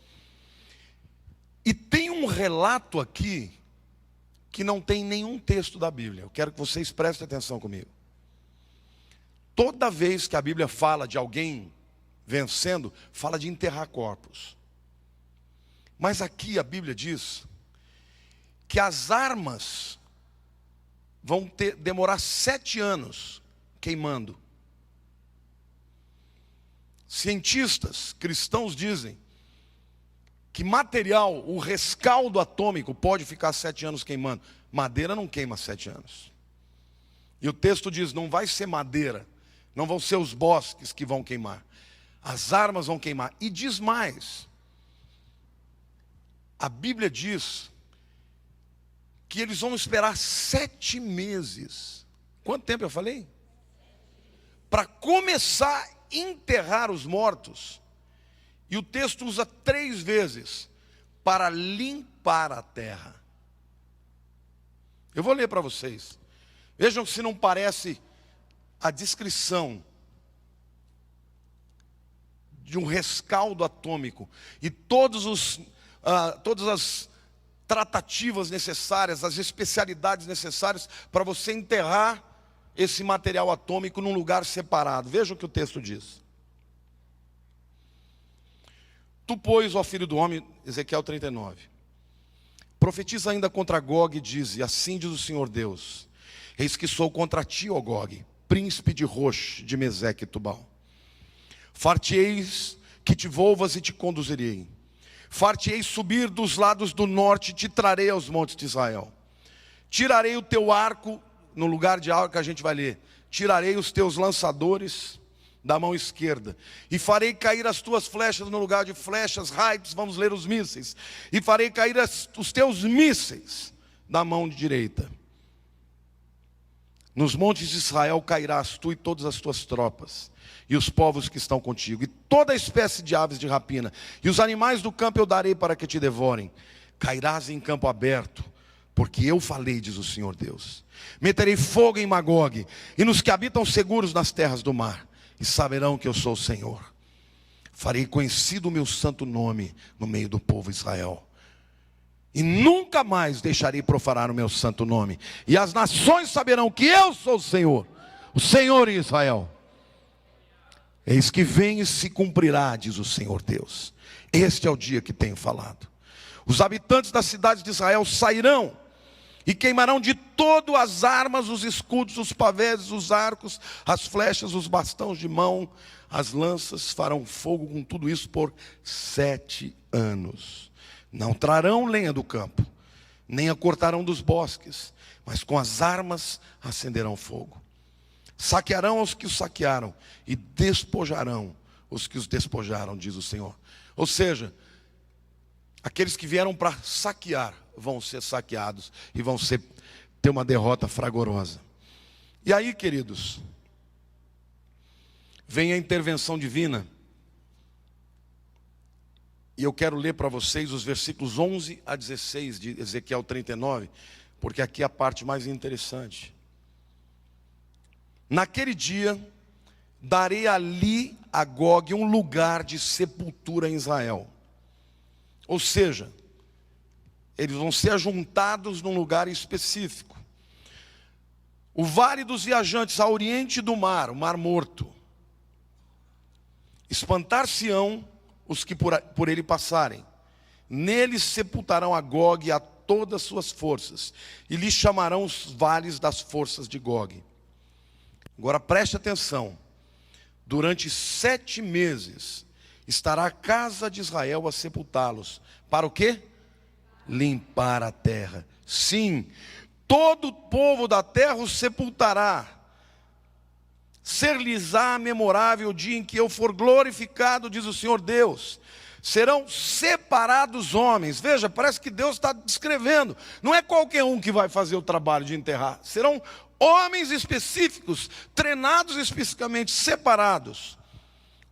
e tem um relato aqui que não tem nenhum texto da Bíblia. Eu quero que vocês prestem atenção comigo. Toda vez que a Bíblia fala de alguém vencendo, fala de enterrar corpos. Mas aqui a Bíblia diz que as armas vão demorar 7 anos queimando. Cientistas cristãos dizem que material, o rescaldo atômico pode ficar 7 anos queimando. Madeira não queima 7 anos. E o texto diz, não vai ser madeira, não vão ser os bosques que vão queimar. As armas vão queimar. E diz mais, a Bíblia diz que eles vão esperar 7 meses. Quanto tempo eu falei? Para começar a enterrar os mortos. E o texto usa 3 vezes, para limpar a terra. Eu vou ler para vocês. Vejam se não parece a descrição de um rescaldo atômico. E todas as tratativas necessárias, as especialidades necessárias para você enterrar esse material atômico num lugar separado. Vejam o que o texto diz. Tu, pois, ó filho do homem, Ezequiel 39, profetiza ainda contra Gog e diz, assim diz o Senhor Deus, eis que sou contra ti, ó Gog, príncipe de Rosh, de Meseque e Tubal. Far-te-eis que te volvas e te conduzirei. Far-te-eis subir dos lados do norte e te trarei aos montes de Israel. Tirarei o teu arco, no lugar de arco que a gente vai ler, tirarei os teus lançadores da mão esquerda, e farei cair as tuas flechas no lugar de flechas, raios, vamos ler os mísseis, e farei cair os teus mísseis da mão direita. Nos montes de Israel cairás tu e todas as tuas tropas, e os povos que estão contigo, e toda espécie de aves de rapina, e os animais do campo eu darei para que te devorem. Cairás em campo aberto, porque eu falei, diz o Senhor Deus. Meterei fogo em Magog, e nos que habitam seguros nas terras do mar, e saberão que eu sou o Senhor. Farei conhecido o meu santo nome no meio do povo Israel. E nunca mais deixarei profanar o meu santo nome. E as nações saberão que eu sou o Senhor, O Senhor em Israel. Eis que vem e se cumprirá, diz o Senhor Deus. Este é o dia que tenho falado. Os habitantes das cidades de Israel sairão e queimarão de todo as armas, os escudos, os pavés, os arcos, as flechas, os bastões de mão, as lanças, farão fogo com tudo isso por 7 anos. Não trarão lenha do campo, nem a cortarão dos bosques, mas com as armas acenderão fogo. Saquearão os que os saquearam e despojarão os que os despojaram, diz o Senhor. Ou seja, aqueles que vieram para saquear vão ser saqueados e vão ter uma derrota fragorosa. E aí, queridos, vem a intervenção divina. E eu quero ler para vocês os versículos 11 a 16 de Ezequiel 39, porque aqui é a parte mais interessante. Naquele dia, darei ali a Gog um lugar de sepultura em Israel. Ou seja, eles vão ser ajuntados num lugar específico. O vale dos viajantes a oriente do mar, o mar morto. Espantar-se-ão os que por ele passarem. Neles sepultarão a Gog e a todas as suas forças, e lhe chamarão os vales das forças de Gog. Agora preste atenção. Durante 7 meses estará a casa de Israel a sepultá-los. Para o quê? Limpar a terra. Sim, todo o povo da terra os sepultará. Ser-lhes-á memorável o dia em que eu for glorificado, diz o Senhor Deus. Serão separados homens. Veja, parece que Deus está descrevendo. Não é qualquer um que vai fazer o trabalho de enterrar. Serão homens específicos, treinados especificamente, separados.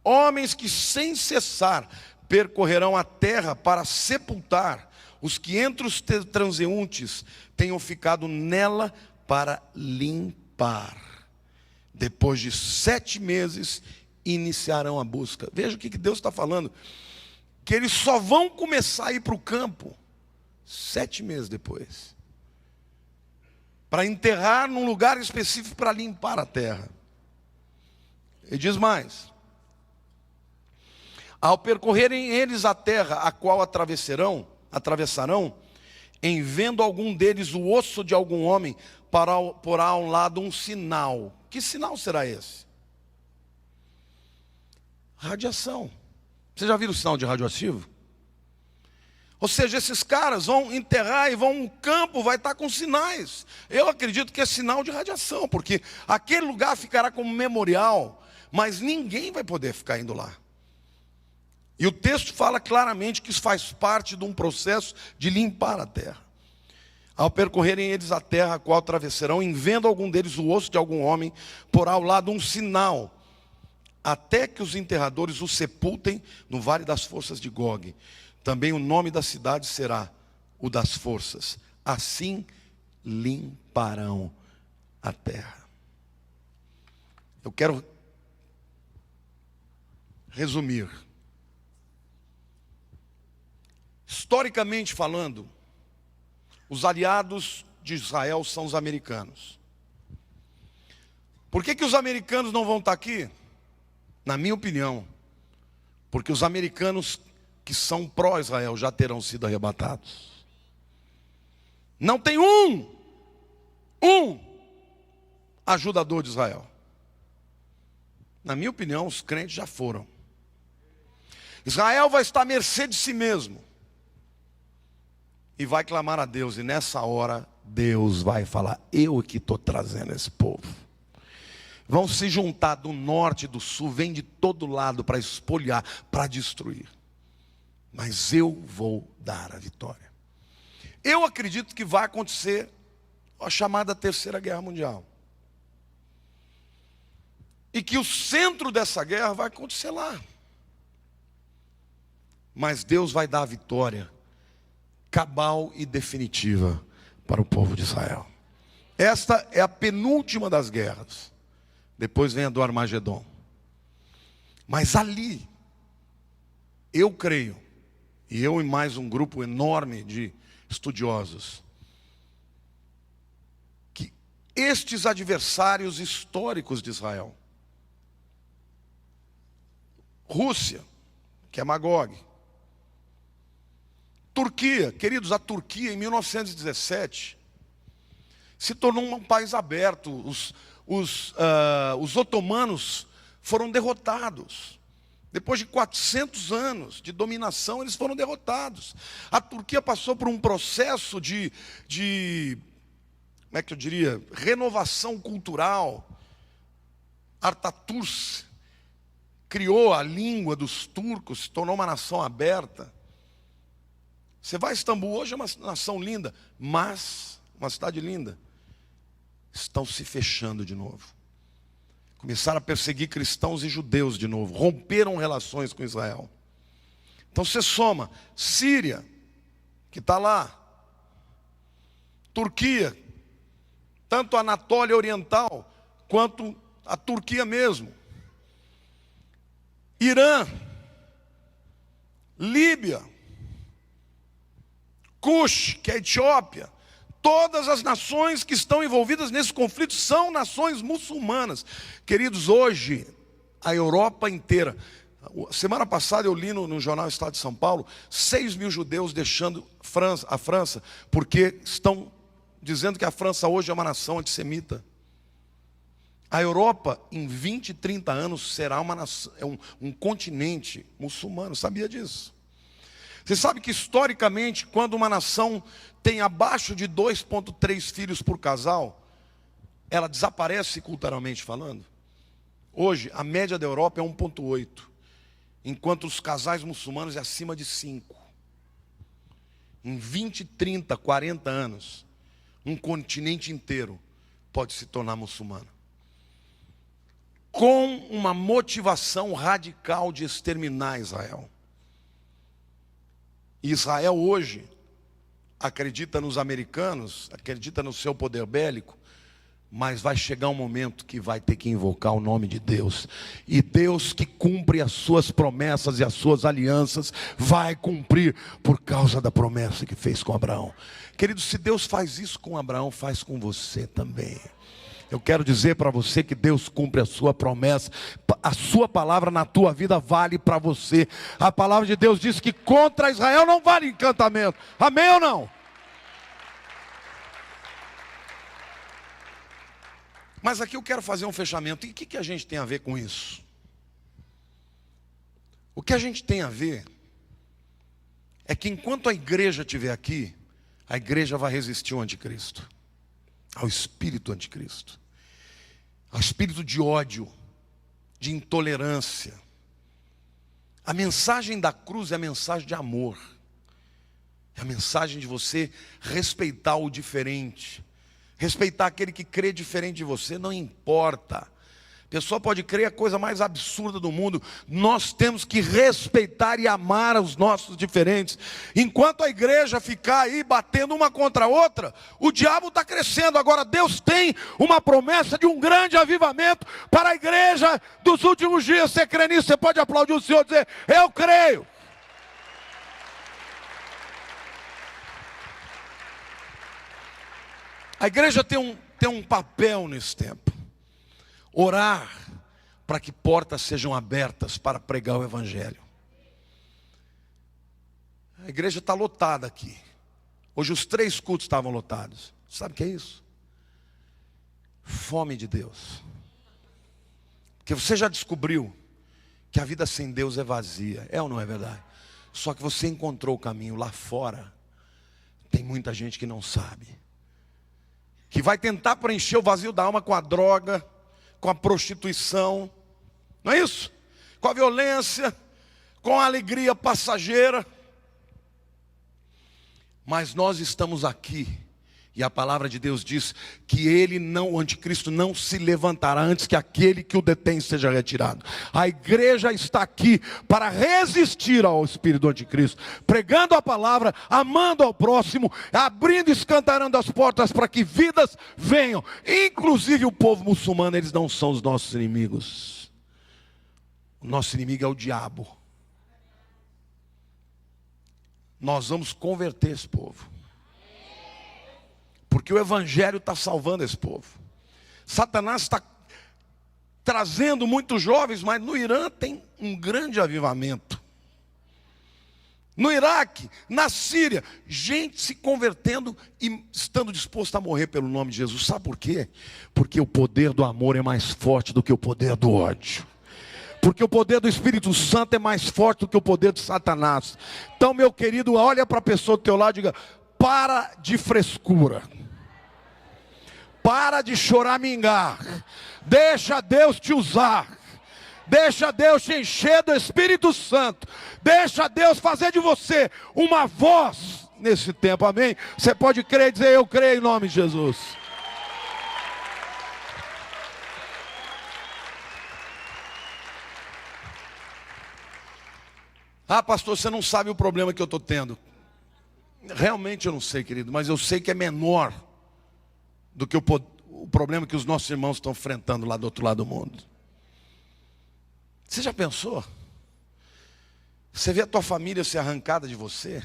Homens que sem cessar percorrerão a terra para sepultar os que entre os transeuntes tenham ficado nela para limpar. Depois de 7 meses, iniciarão a busca. Veja o que Deus está falando. Que eles só vão começar a ir para o campo 7 meses depois. Para enterrar num lugar específico para limpar a terra. Ele diz mais. Ao percorrerem eles a terra, a qual atravessarão, em vendo algum deles o osso de algum homem, porá ao lado um sinal. Que sinal será esse? Radiação. Você já viu o sinal de radioativo? Ou seja, esses caras vão enterrar e um campo vai estar com sinais. Eu acredito que é sinal de radiação, porque aquele lugar ficará como memorial, mas ninguém vai poder ficar indo lá. E o texto fala claramente que isso faz parte de um processo de limpar a terra. Ao percorrerem eles a terra, a qual atravessarão, em vendo algum deles o osso de algum homem, porá ao lado um sinal, até que os enterradores o sepultem no vale das forças de Gog. Também o nome da cidade será o das forças. Assim limparão a terra. Eu quero resumir. Historicamente falando, os aliados de Israel são os americanos. Por que os americanos não vão estar aqui? Na minha opinião, porque os americanos que são pró-Israel já terão sido arrebatados. Não tem um ajudador de Israel. Na minha opinião, os crentes já foram. Israel vai estar à mercê de si mesmo. E vai clamar a Deus, e nessa hora Deus vai falar: eu que estou trazendo esse povo. Vão se juntar do norte e do sul, vem de todo lado para espoliar, para destruir. Mas eu vou dar a vitória. Eu acredito que vai acontecer a chamada Terceira Guerra Mundial. E que o centro dessa guerra vai acontecer lá. Mas Deus vai dar a vitória cabal e definitiva para o povo de Israel. Esta é a penúltima das guerras. Depois vem a do Armagedon. Mas ali, eu creio, e eu e mais um grupo enorme de estudiosos, que estes adversários históricos de Israel. Rússia, que é Magog. Turquia, queridos, a Turquia em 1917 se tornou um país aberto. Os otomanos foram derrotados. Depois de 400 anos de dominação, eles foram derrotados. A Turquia passou por um processo de como é que eu diria, renovação cultural. Atatürk criou a língua dos turcos, se tornou uma nação aberta. Você vai a Istambul, hoje é uma nação linda, mas, uma cidade linda, estão se fechando de novo. Começaram a perseguir cristãos e judeus de novo, romperam relações com Israel. Então você soma Síria, que está lá, Turquia, tanto a Anatólia Oriental, quanto a Turquia mesmo, Irã, Líbia, Cush, que é a Etiópia, todas as nações que estão envolvidas nesse conflito são nações muçulmanas. Queridos, hoje, a Europa inteira, semana passada eu li no jornal Estado de São Paulo, 6 mil judeus deixando a França, porque estão dizendo que a França hoje é uma nação antissemita. A Europa, em 20, 30 anos, será uma nação, um continente muçulmano, sabia disso? Você sabe que historicamente, quando uma nação tem abaixo de 2,3 filhos por casal, ela desaparece culturalmente falando? Hoje, a média da Europa é 1,8, enquanto os casais muçulmanos é acima de 5. Em 20, 30, 40 anos, um continente inteiro pode se tornar muçulmano. Com uma motivação radical de exterminar Israel. Israel hoje acredita nos americanos, acredita no seu poder bélico, mas vai chegar um momento que vai ter que invocar o nome de Deus. E Deus, que cumpre as suas promessas e as suas alianças, vai cumprir por causa da promessa que fez com Abraão. Querido, se Deus faz isso com Abraão, faz com você também. Eu quero dizer para você que Deus cumpre a sua promessa. A sua palavra na tua vida vale para você. A palavra de Deus diz que contra Israel não vale encantamento. Amém ou não? Mas aqui eu quero fazer um fechamento. E o que a gente tem a ver com isso? O que a gente tem a ver é que enquanto a igreja estiver aqui, a igreja vai resistir ao anticristo, ao espírito anticristo, ao espírito de ódio, de intolerância. A mensagem da cruz é a mensagem de amor. É a mensagem de você respeitar o diferente. Respeitar aquele que crê diferente de você, não importa. A pessoa pode crer a coisa mais absurda do mundo. Nós temos que respeitar e amar os nossos diferentes. Enquanto a igreja ficar aí batendo uma contra a outra, o diabo está crescendo. Agora Deus tem uma promessa de um grande avivamento para a igreja dos últimos dias. Você crê nisso? Você pode aplaudir o Senhor e dizer: eu creio. A igreja tem um papel nesse tempo. Orar para que portas sejam abertas para pregar o evangelho. A igreja está lotada aqui. Hoje os 3 cultos estavam lotados. Sabe o que é isso? Fome de Deus. Porque você já descobriu que a vida sem Deus é vazia. É ou não é verdade? Só que você encontrou o caminho. Lá fora tem muita gente que não sabe, que vai tentar preencher o vazio da alma com a droga, com a prostituição, não é isso? Com a violência, com a alegria passageira. Mas nós estamos aqui, e a palavra de Deus diz que o anticristo não se levantará antes que aquele que o detém seja retirado. A igreja está aqui para resistir ao espírito do anticristo, pregando a palavra, amando ao próximo, abrindo e escantarando as portas para que vidas venham. Inclusive o povo muçulmano, eles não são os nossos inimigos. O nosso inimigo é o diabo. Nós vamos converter esse povo, porque o evangelho está salvando esse povo. Satanás está trazendo muitos jovens, mas no Irã tem um grande avivamento. No Iraque, na Síria, gente se convertendo e estando disposto a morrer pelo nome de Jesus. Sabe por quê? Porque o poder do amor é mais forte do que o poder do ódio. Porque o poder do Espírito Santo é mais forte do que o poder de Satanás. Então, meu querido, olha para a pessoa do teu lado e diga: para de frescura. Para de choramingar. Deixa Deus te usar. Deixa Deus te encher do Espírito Santo. Deixa Deus fazer de você uma voz nesse tempo, amém? Você pode crer e dizer: eu creio em nome de Jesus. Ah, pastor, você não sabe o problema que eu estou tendo. Realmente eu não sei, querido, mas eu sei que é menor do que o problema que os nossos irmãos estão enfrentando lá do outro lado do mundo. Você já pensou? Você vê a tua família ser arrancada de você,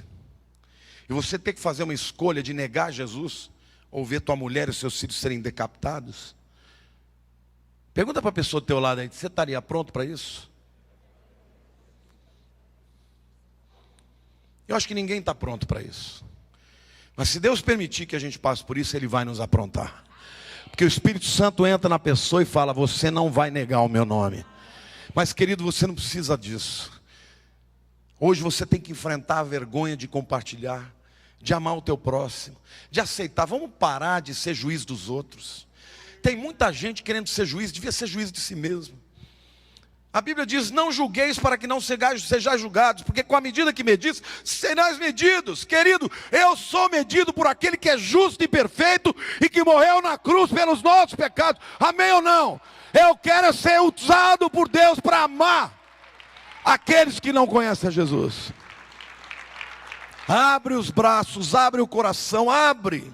e você ter que fazer uma escolha de negar Jesus, ou ver tua mulher e seus filhos serem decapitados? Pergunta para a pessoa do teu lado aí: você estaria pronto para isso? Eu acho que ninguém está pronto para isso. Mas se Deus permitir que a gente passe por isso, Ele vai nos aprontar. Porque o Espírito Santo entra na pessoa e fala: você não vai negar o meu nome. Mas, querido, você não precisa disso. Hoje você tem que enfrentar a vergonha de compartilhar, de amar o teu próximo, de aceitar. Vamos parar de ser juiz dos outros. Tem muita gente querendo ser juiz, devia ser juiz de si mesmo. A Bíblia diz: não julgueis para que não sejais julgados, porque com a medida que medis, serás medidos. Querido, eu sou medido por aquele que é justo e perfeito e que morreu na cruz pelos nossos pecados. Amém ou não? Eu quero ser usado por Deus para amar aqueles que não conhecem a Jesus. Abre os braços, abre o coração, abre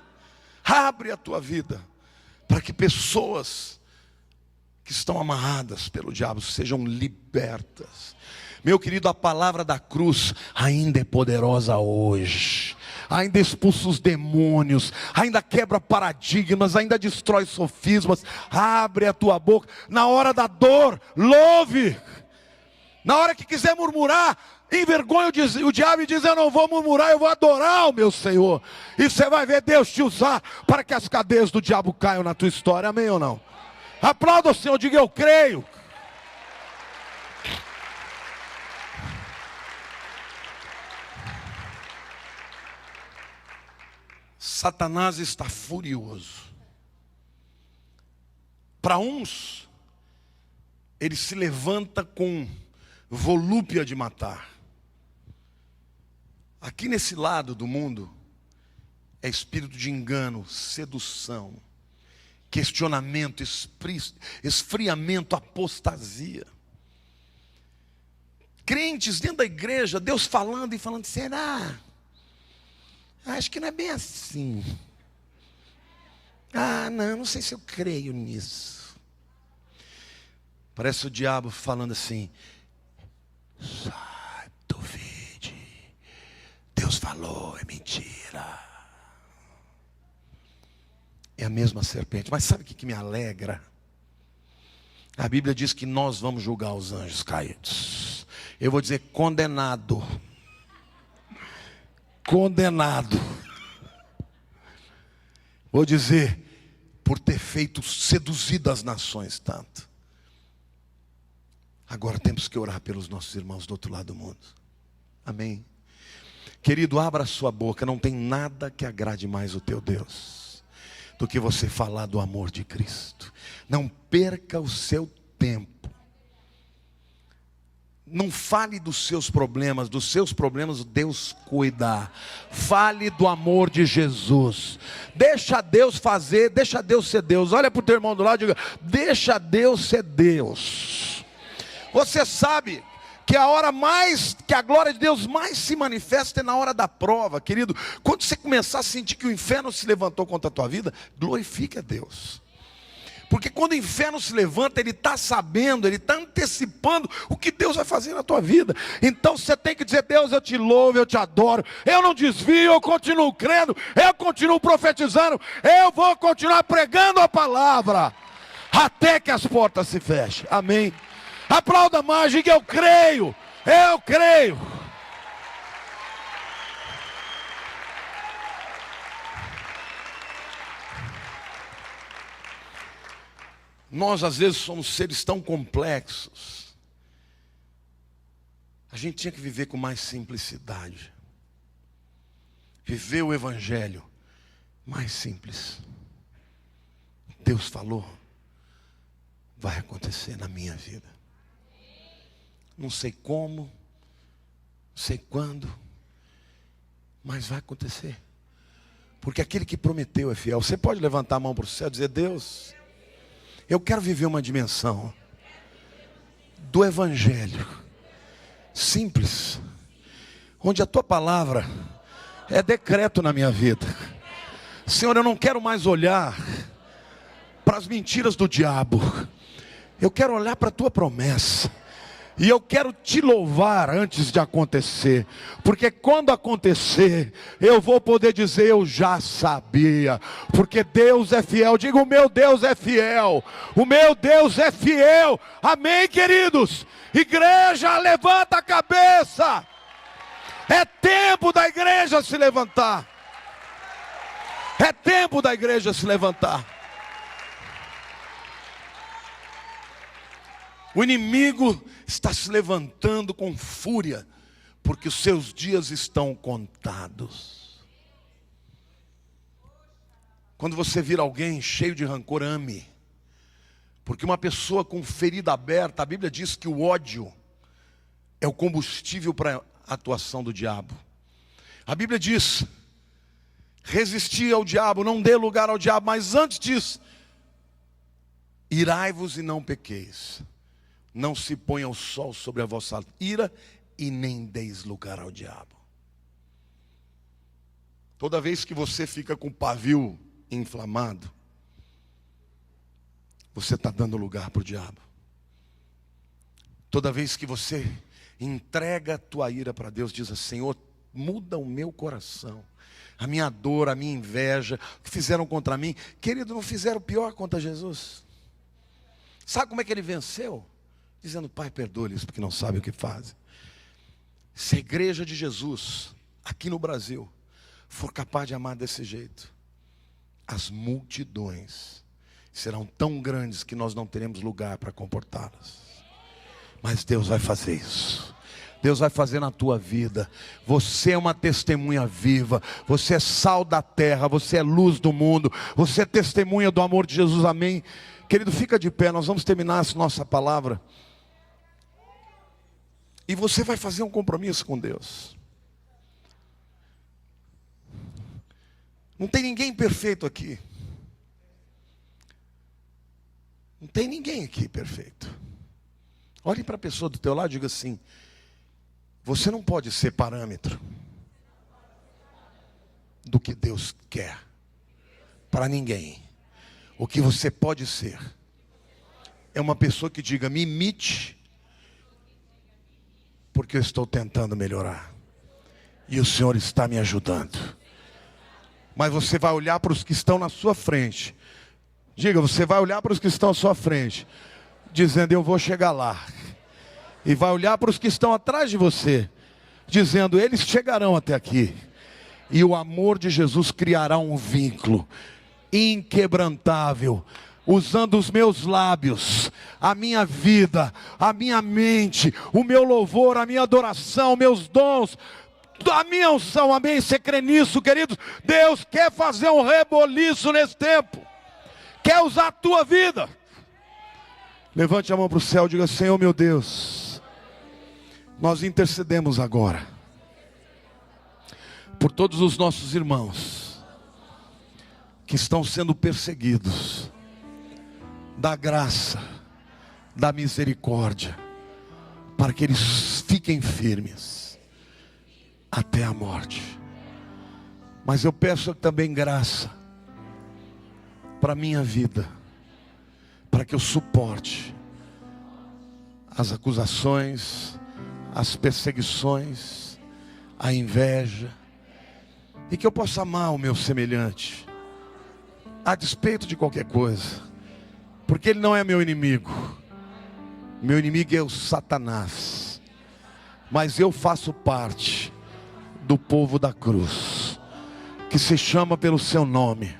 a tua vida, para que pessoas que estão amarradas pelo diabo sejam libertas. Meu querido, a palavra da cruz ainda é poderosa hoje. Ainda expulsa os demônios, ainda quebra paradigmas, ainda destrói sofismas. Abre a tua boca. Na hora da dor, louve. Na hora que quiser murmurar, envergonha o diabo e diz: eu não vou murmurar, eu vou adorar o meu Senhor. E você vai ver Deus te usar para que as cadeias do diabo caiam na tua história. Amém ou não? Aplauda o Senhor, diga: eu creio. Satanás está furioso. Para uns, ele se levanta com volúpia de matar. Aqui nesse lado do mundo, é espírito de engano, sedução, questionamento, esfriamento, apostasia. Crentes dentro da igreja, Deus falando e falando: será? Acho que não é bem assim. Não sei se eu creio nisso. Parece o diabo falando assim: sai, duvide. Deus falou, é mentira. É a mesma serpente. Mas sabe o que me alegra? A Bíblia diz que nós vamos julgar os anjos caídos. Eu vou dizer: condenado. Condenado. Vou dizer: por ter feito seduzido as nações tanto. Agora temos que orar pelos nossos irmãos do outro lado do mundo. Amém? Querido, abra a sua boca. Não tem nada que agrade mais o teu Deus do que você falar do amor de Cristo. Não perca o seu tempo. Não fale dos seus problemas Deus cuida. Fale do amor de Jesus. Deixa Deus fazer, deixa Deus ser Deus. Olha para o teu irmão do lado e diga: deixa Deus ser Deus. Você sabe que a hora mais, que a glória de Deus mais se manifesta é na hora da prova, querido. Quando você começar a sentir que o inferno se levantou contra a tua vida, glorifique a Deus. Porque quando o inferno se levanta, ele está sabendo, ele está antecipando o que Deus vai fazer na tua vida. Então você tem que dizer: Deus, eu te louvo, eu te adoro. Eu não desvio, eu continuo crendo, eu continuo profetizando, eu vou continuar pregando a palavra. até que as portas se fechem. Amém. Aplauda mais, diga: eu creio, eu creio. Nós às vezes somos seres tão complexos. A gente tinha que viver com mais simplicidade. Viver o evangelho mais simples. Deus falou, vai acontecer na minha vida. Não sei como, não sei quando, mas vai acontecer. Porque aquele que prometeu é fiel. Você pode levantar a mão para o céu e dizer: Deus, eu quero viver uma dimensão do evangelho simples, onde a tua palavra é decreto na minha vida. Senhor, eu não quero mais olhar para as mentiras do diabo. Eu quero olhar para a tua promessa. E eu quero te louvar antes de acontecer, porque quando acontecer, eu vou poder dizer: eu já sabia, porque Deus é fiel. Diga: o meu Deus é fiel, o meu Deus é fiel. Amém, queridos? Igreja, levanta a cabeça. É tempo da igreja se levantar. É tempo da igreja se levantar. O inimigo está se levantando com fúria, porque os seus dias estão contados. Quando você vir alguém cheio de rancor, ame. Porque uma pessoa com ferida aberta, a Bíblia diz que o ódio é o combustível para a atuação do diabo. A Bíblia diz: resisti ao diabo, não dê lugar ao diabo. Mas antes disso, irai-vos e não pequeis. Não se ponha o sol sobre a vossa ira e nem deis lugar ao diabo. Toda vez que você fica com o pavio inflamado, você está dando lugar para o diabo. Toda vez que você entrega a tua ira para Deus, diz assim: Senhor, muda o meu coração, a minha dor, a minha inveja, o que fizeram contra mim. Querido, não fizeram pior contra Jesus. Sabe como é que ele venceu? Dizendo: Pai, perdoa-lhes porque não sabem o que fazem. Se a igreja de Jesus, aqui no Brasil, for capaz de amar desse jeito, as multidões serão tão grandes que nós não teremos lugar para comportá-las. Mas Deus vai fazer isso. Deus vai fazer na tua vida. Você é uma testemunha viva. Você é sal da terra. Você é luz do mundo. Você é testemunha do amor de Jesus. Amém? Querido, fica de pé. Nós vamos terminar essa nossa palavra. E você vai fazer um compromisso com Deus. Não tem ninguém perfeito aqui. Não tem ninguém aqui perfeito. Olhe para a pessoa do teu lado e diga assim: você não pode ser parâmetro do que Deus quer para ninguém. O que você pode ser é uma pessoa que diga: me imite, porque eu estou tentando melhorar e o Senhor está me ajudando. Mas você vai olhar para os que estão na sua frente. Diga: você vai olhar para os que estão à sua frente, dizendo: eu vou chegar lá. E vai olhar para os que estão atrás de você, dizendo: eles chegarão até aqui. E o amor de Jesus criará um vínculo inquebrantável, usando os meus lábios, a minha vida, a minha mente, o meu louvor, a minha adoração, meus dons, a minha unção. Amém? Você crê nisso, queridos? Deus quer fazer um reboliço nesse tempo. Quer usar a tua vida. Levante a mão para o céu e diga: Senhor meu Deus, nós intercedemos agora por todos os nossos irmãos que estão sendo perseguidos. Da graça, da misericórdia, para que eles fiquem firmes até a morte. Mas eu peço também graça para a minha vida, para que eu suporte as acusações, as perseguições, a inveja, e que eu possa amar o meu semelhante, a despeito de qualquer coisa. Porque ele não é meu inimigo. Meu inimigo é o Satanás. Mas eu faço parte do povo da cruz, que se chama pelo seu nome.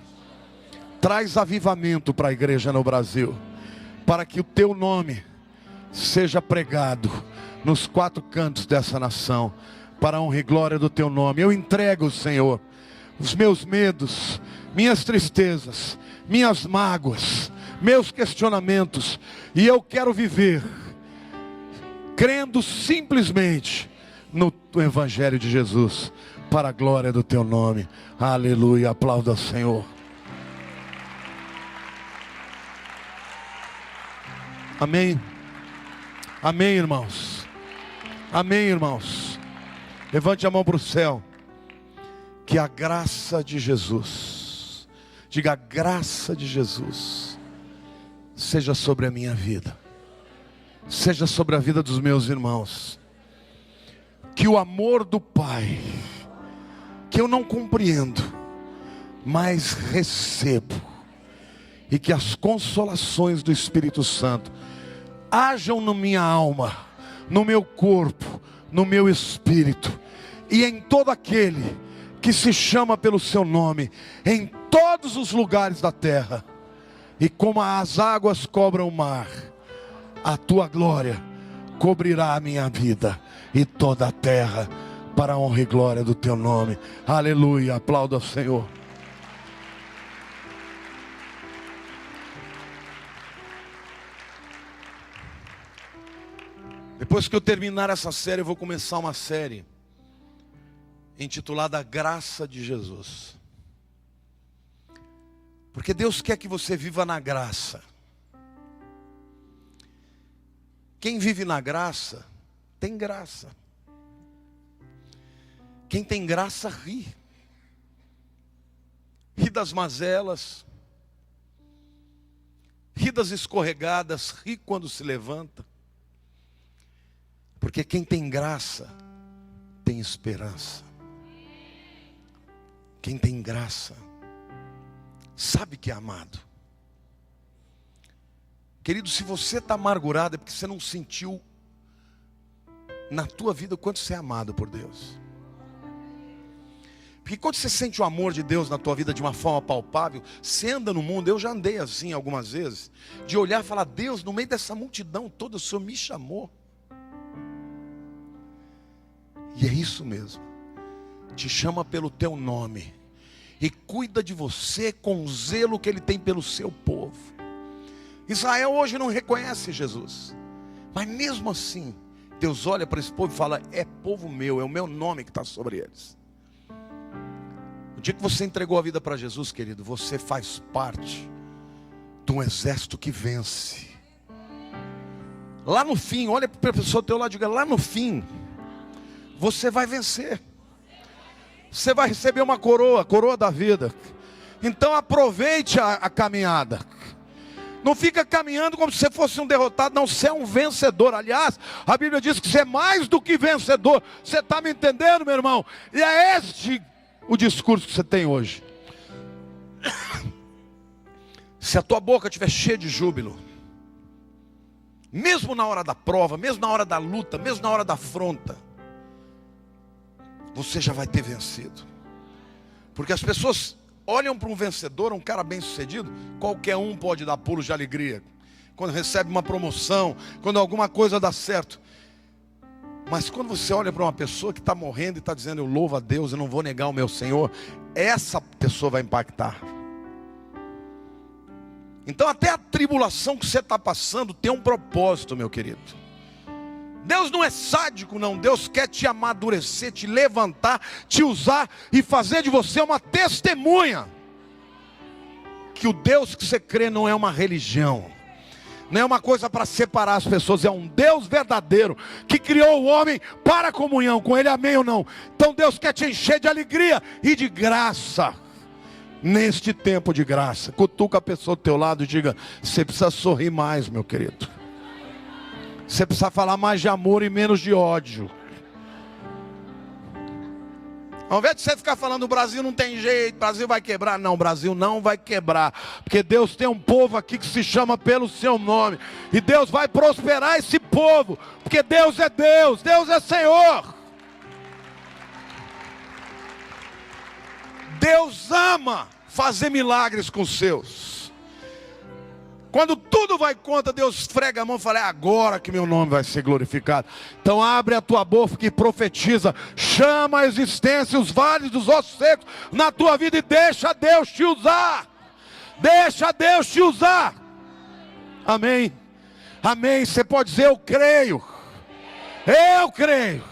Traz avivamento para a igreja no Brasil, para que o teu nome seja pregado nos 4 cantos dessa nação, para a honra e glória do teu nome. Eu entrego, Senhor, os meus medos, minhas tristezas, minhas mágoas, meus questionamentos, e eu quero viver crendo simplesmente no Evangelho de Jesus, para a glória do teu nome. Aleluia, aplauda ao Senhor. Amém. Amém, irmãos. Amém, irmãos. Levante a mão para o céu. Que a graça de Jesus, diga, a graça de Jesus seja sobre a minha vida, seja sobre a vida dos meus irmãos. Que o amor do Pai, que eu não compreendo, mas recebo, e que as consolações do Espírito Santo hajam na minha alma, no meu corpo, no meu espírito, e em todo aquele que se chama pelo seu nome, em todos os lugares da terra. E como as águas cobrem o mar, a tua glória cobrirá a minha vida e toda a terra, para a honra e glória do teu nome. Aleluia, aplauda ao Senhor. Depois que eu terminar essa série, eu vou começar uma série intitulada Graça de Jesus. Porque Deus quer que você viva na graça. Quem vive na graça, tem graça. Quem tem graça, ri. Ri das mazelas, ri das escorregadas, ri quando se levanta. Porque quem tem graça, tem esperança. Quem tem graça, sabe que é amado. Querido, se você está amargurado, é porque você não sentiu na tua vida o quanto você é amado por Deus. Porque quando você sente o amor de Deus na tua vida de uma forma palpável, você anda no mundo, eu já andei assim algumas vezes, de olhar e falar, Deus, no meio dessa multidão toda, o Senhor me chamou. E é isso mesmo, te chama pelo teu nome, e cuida de você com o zelo que Ele tem pelo seu povo. Israel hoje não reconhece Jesus, mas mesmo assim, Deus olha para esse povo e fala, é povo meu, é o meu nome que está sobre eles. O dia que você entregou a vida para Jesus, querido, você faz parte de um exército que vence. Lá no fim, olha para a pessoa do teu lado e diga, lá no fim, você vai vencer. Você vai receber uma coroa, a coroa da vida. Então aproveite a caminhada. Não fica caminhando como se você fosse um derrotado. Não, você é um vencedor. Aliás, a Bíblia diz que você é mais do que vencedor. Você está me entendendo, meu irmão? E é este o discurso que você tem hoje. Se a tua boca estiver cheia de júbilo, mesmo na hora da prova, mesmo na hora da luta, mesmo na hora da afronta, você já vai ter vencido. Porque as pessoas olham para um vencedor, um cara bem sucedido, qualquer um pode dar pulos de alegria, quando recebe uma promoção, quando alguma coisa dá certo. Mas quando você olha para uma pessoa que está morrendo e está dizendo, eu louvo a Deus, eu não vou negar o meu Senhor, essa pessoa vai impactar. Então até a tribulação que você está passando tem um propósito, meu querido. Deus não é sádico, não. Deus quer te amadurecer, te levantar, te usar e fazer de você uma testemunha. Que o Deus que você crê não é uma religião, não é uma coisa para separar as pessoas, é um Deus verdadeiro, que criou o homem para a comunhão com Ele, amém ou não? Então Deus quer te encher de alegria e de graça, neste tempo de graça. Cutuca a pessoa do teu lado e diga, você precisa sorrir mais, meu querido. Você precisa falar mais de amor e menos de ódio. Ao invés de você ficar falando, o Brasil não tem jeito, o Brasil vai quebrar. Não, o Brasil não vai quebrar. Porque Deus tem um povo aqui que se chama pelo seu nome. E Deus vai prosperar esse povo. Porque Deus é Deus, Deus é Senhor. Deus ama fazer milagres com os seus. Quando tudo vai contra, Deus esfrega a mão e fala: é agora que meu nome vai ser glorificado. Então abre a tua boca e profetiza. Chama a existência os vales dos ossos secos na tua vida e deixa Deus te usar. Deixa Deus te usar. Amém. Amém. Você pode dizer: eu creio. Eu creio.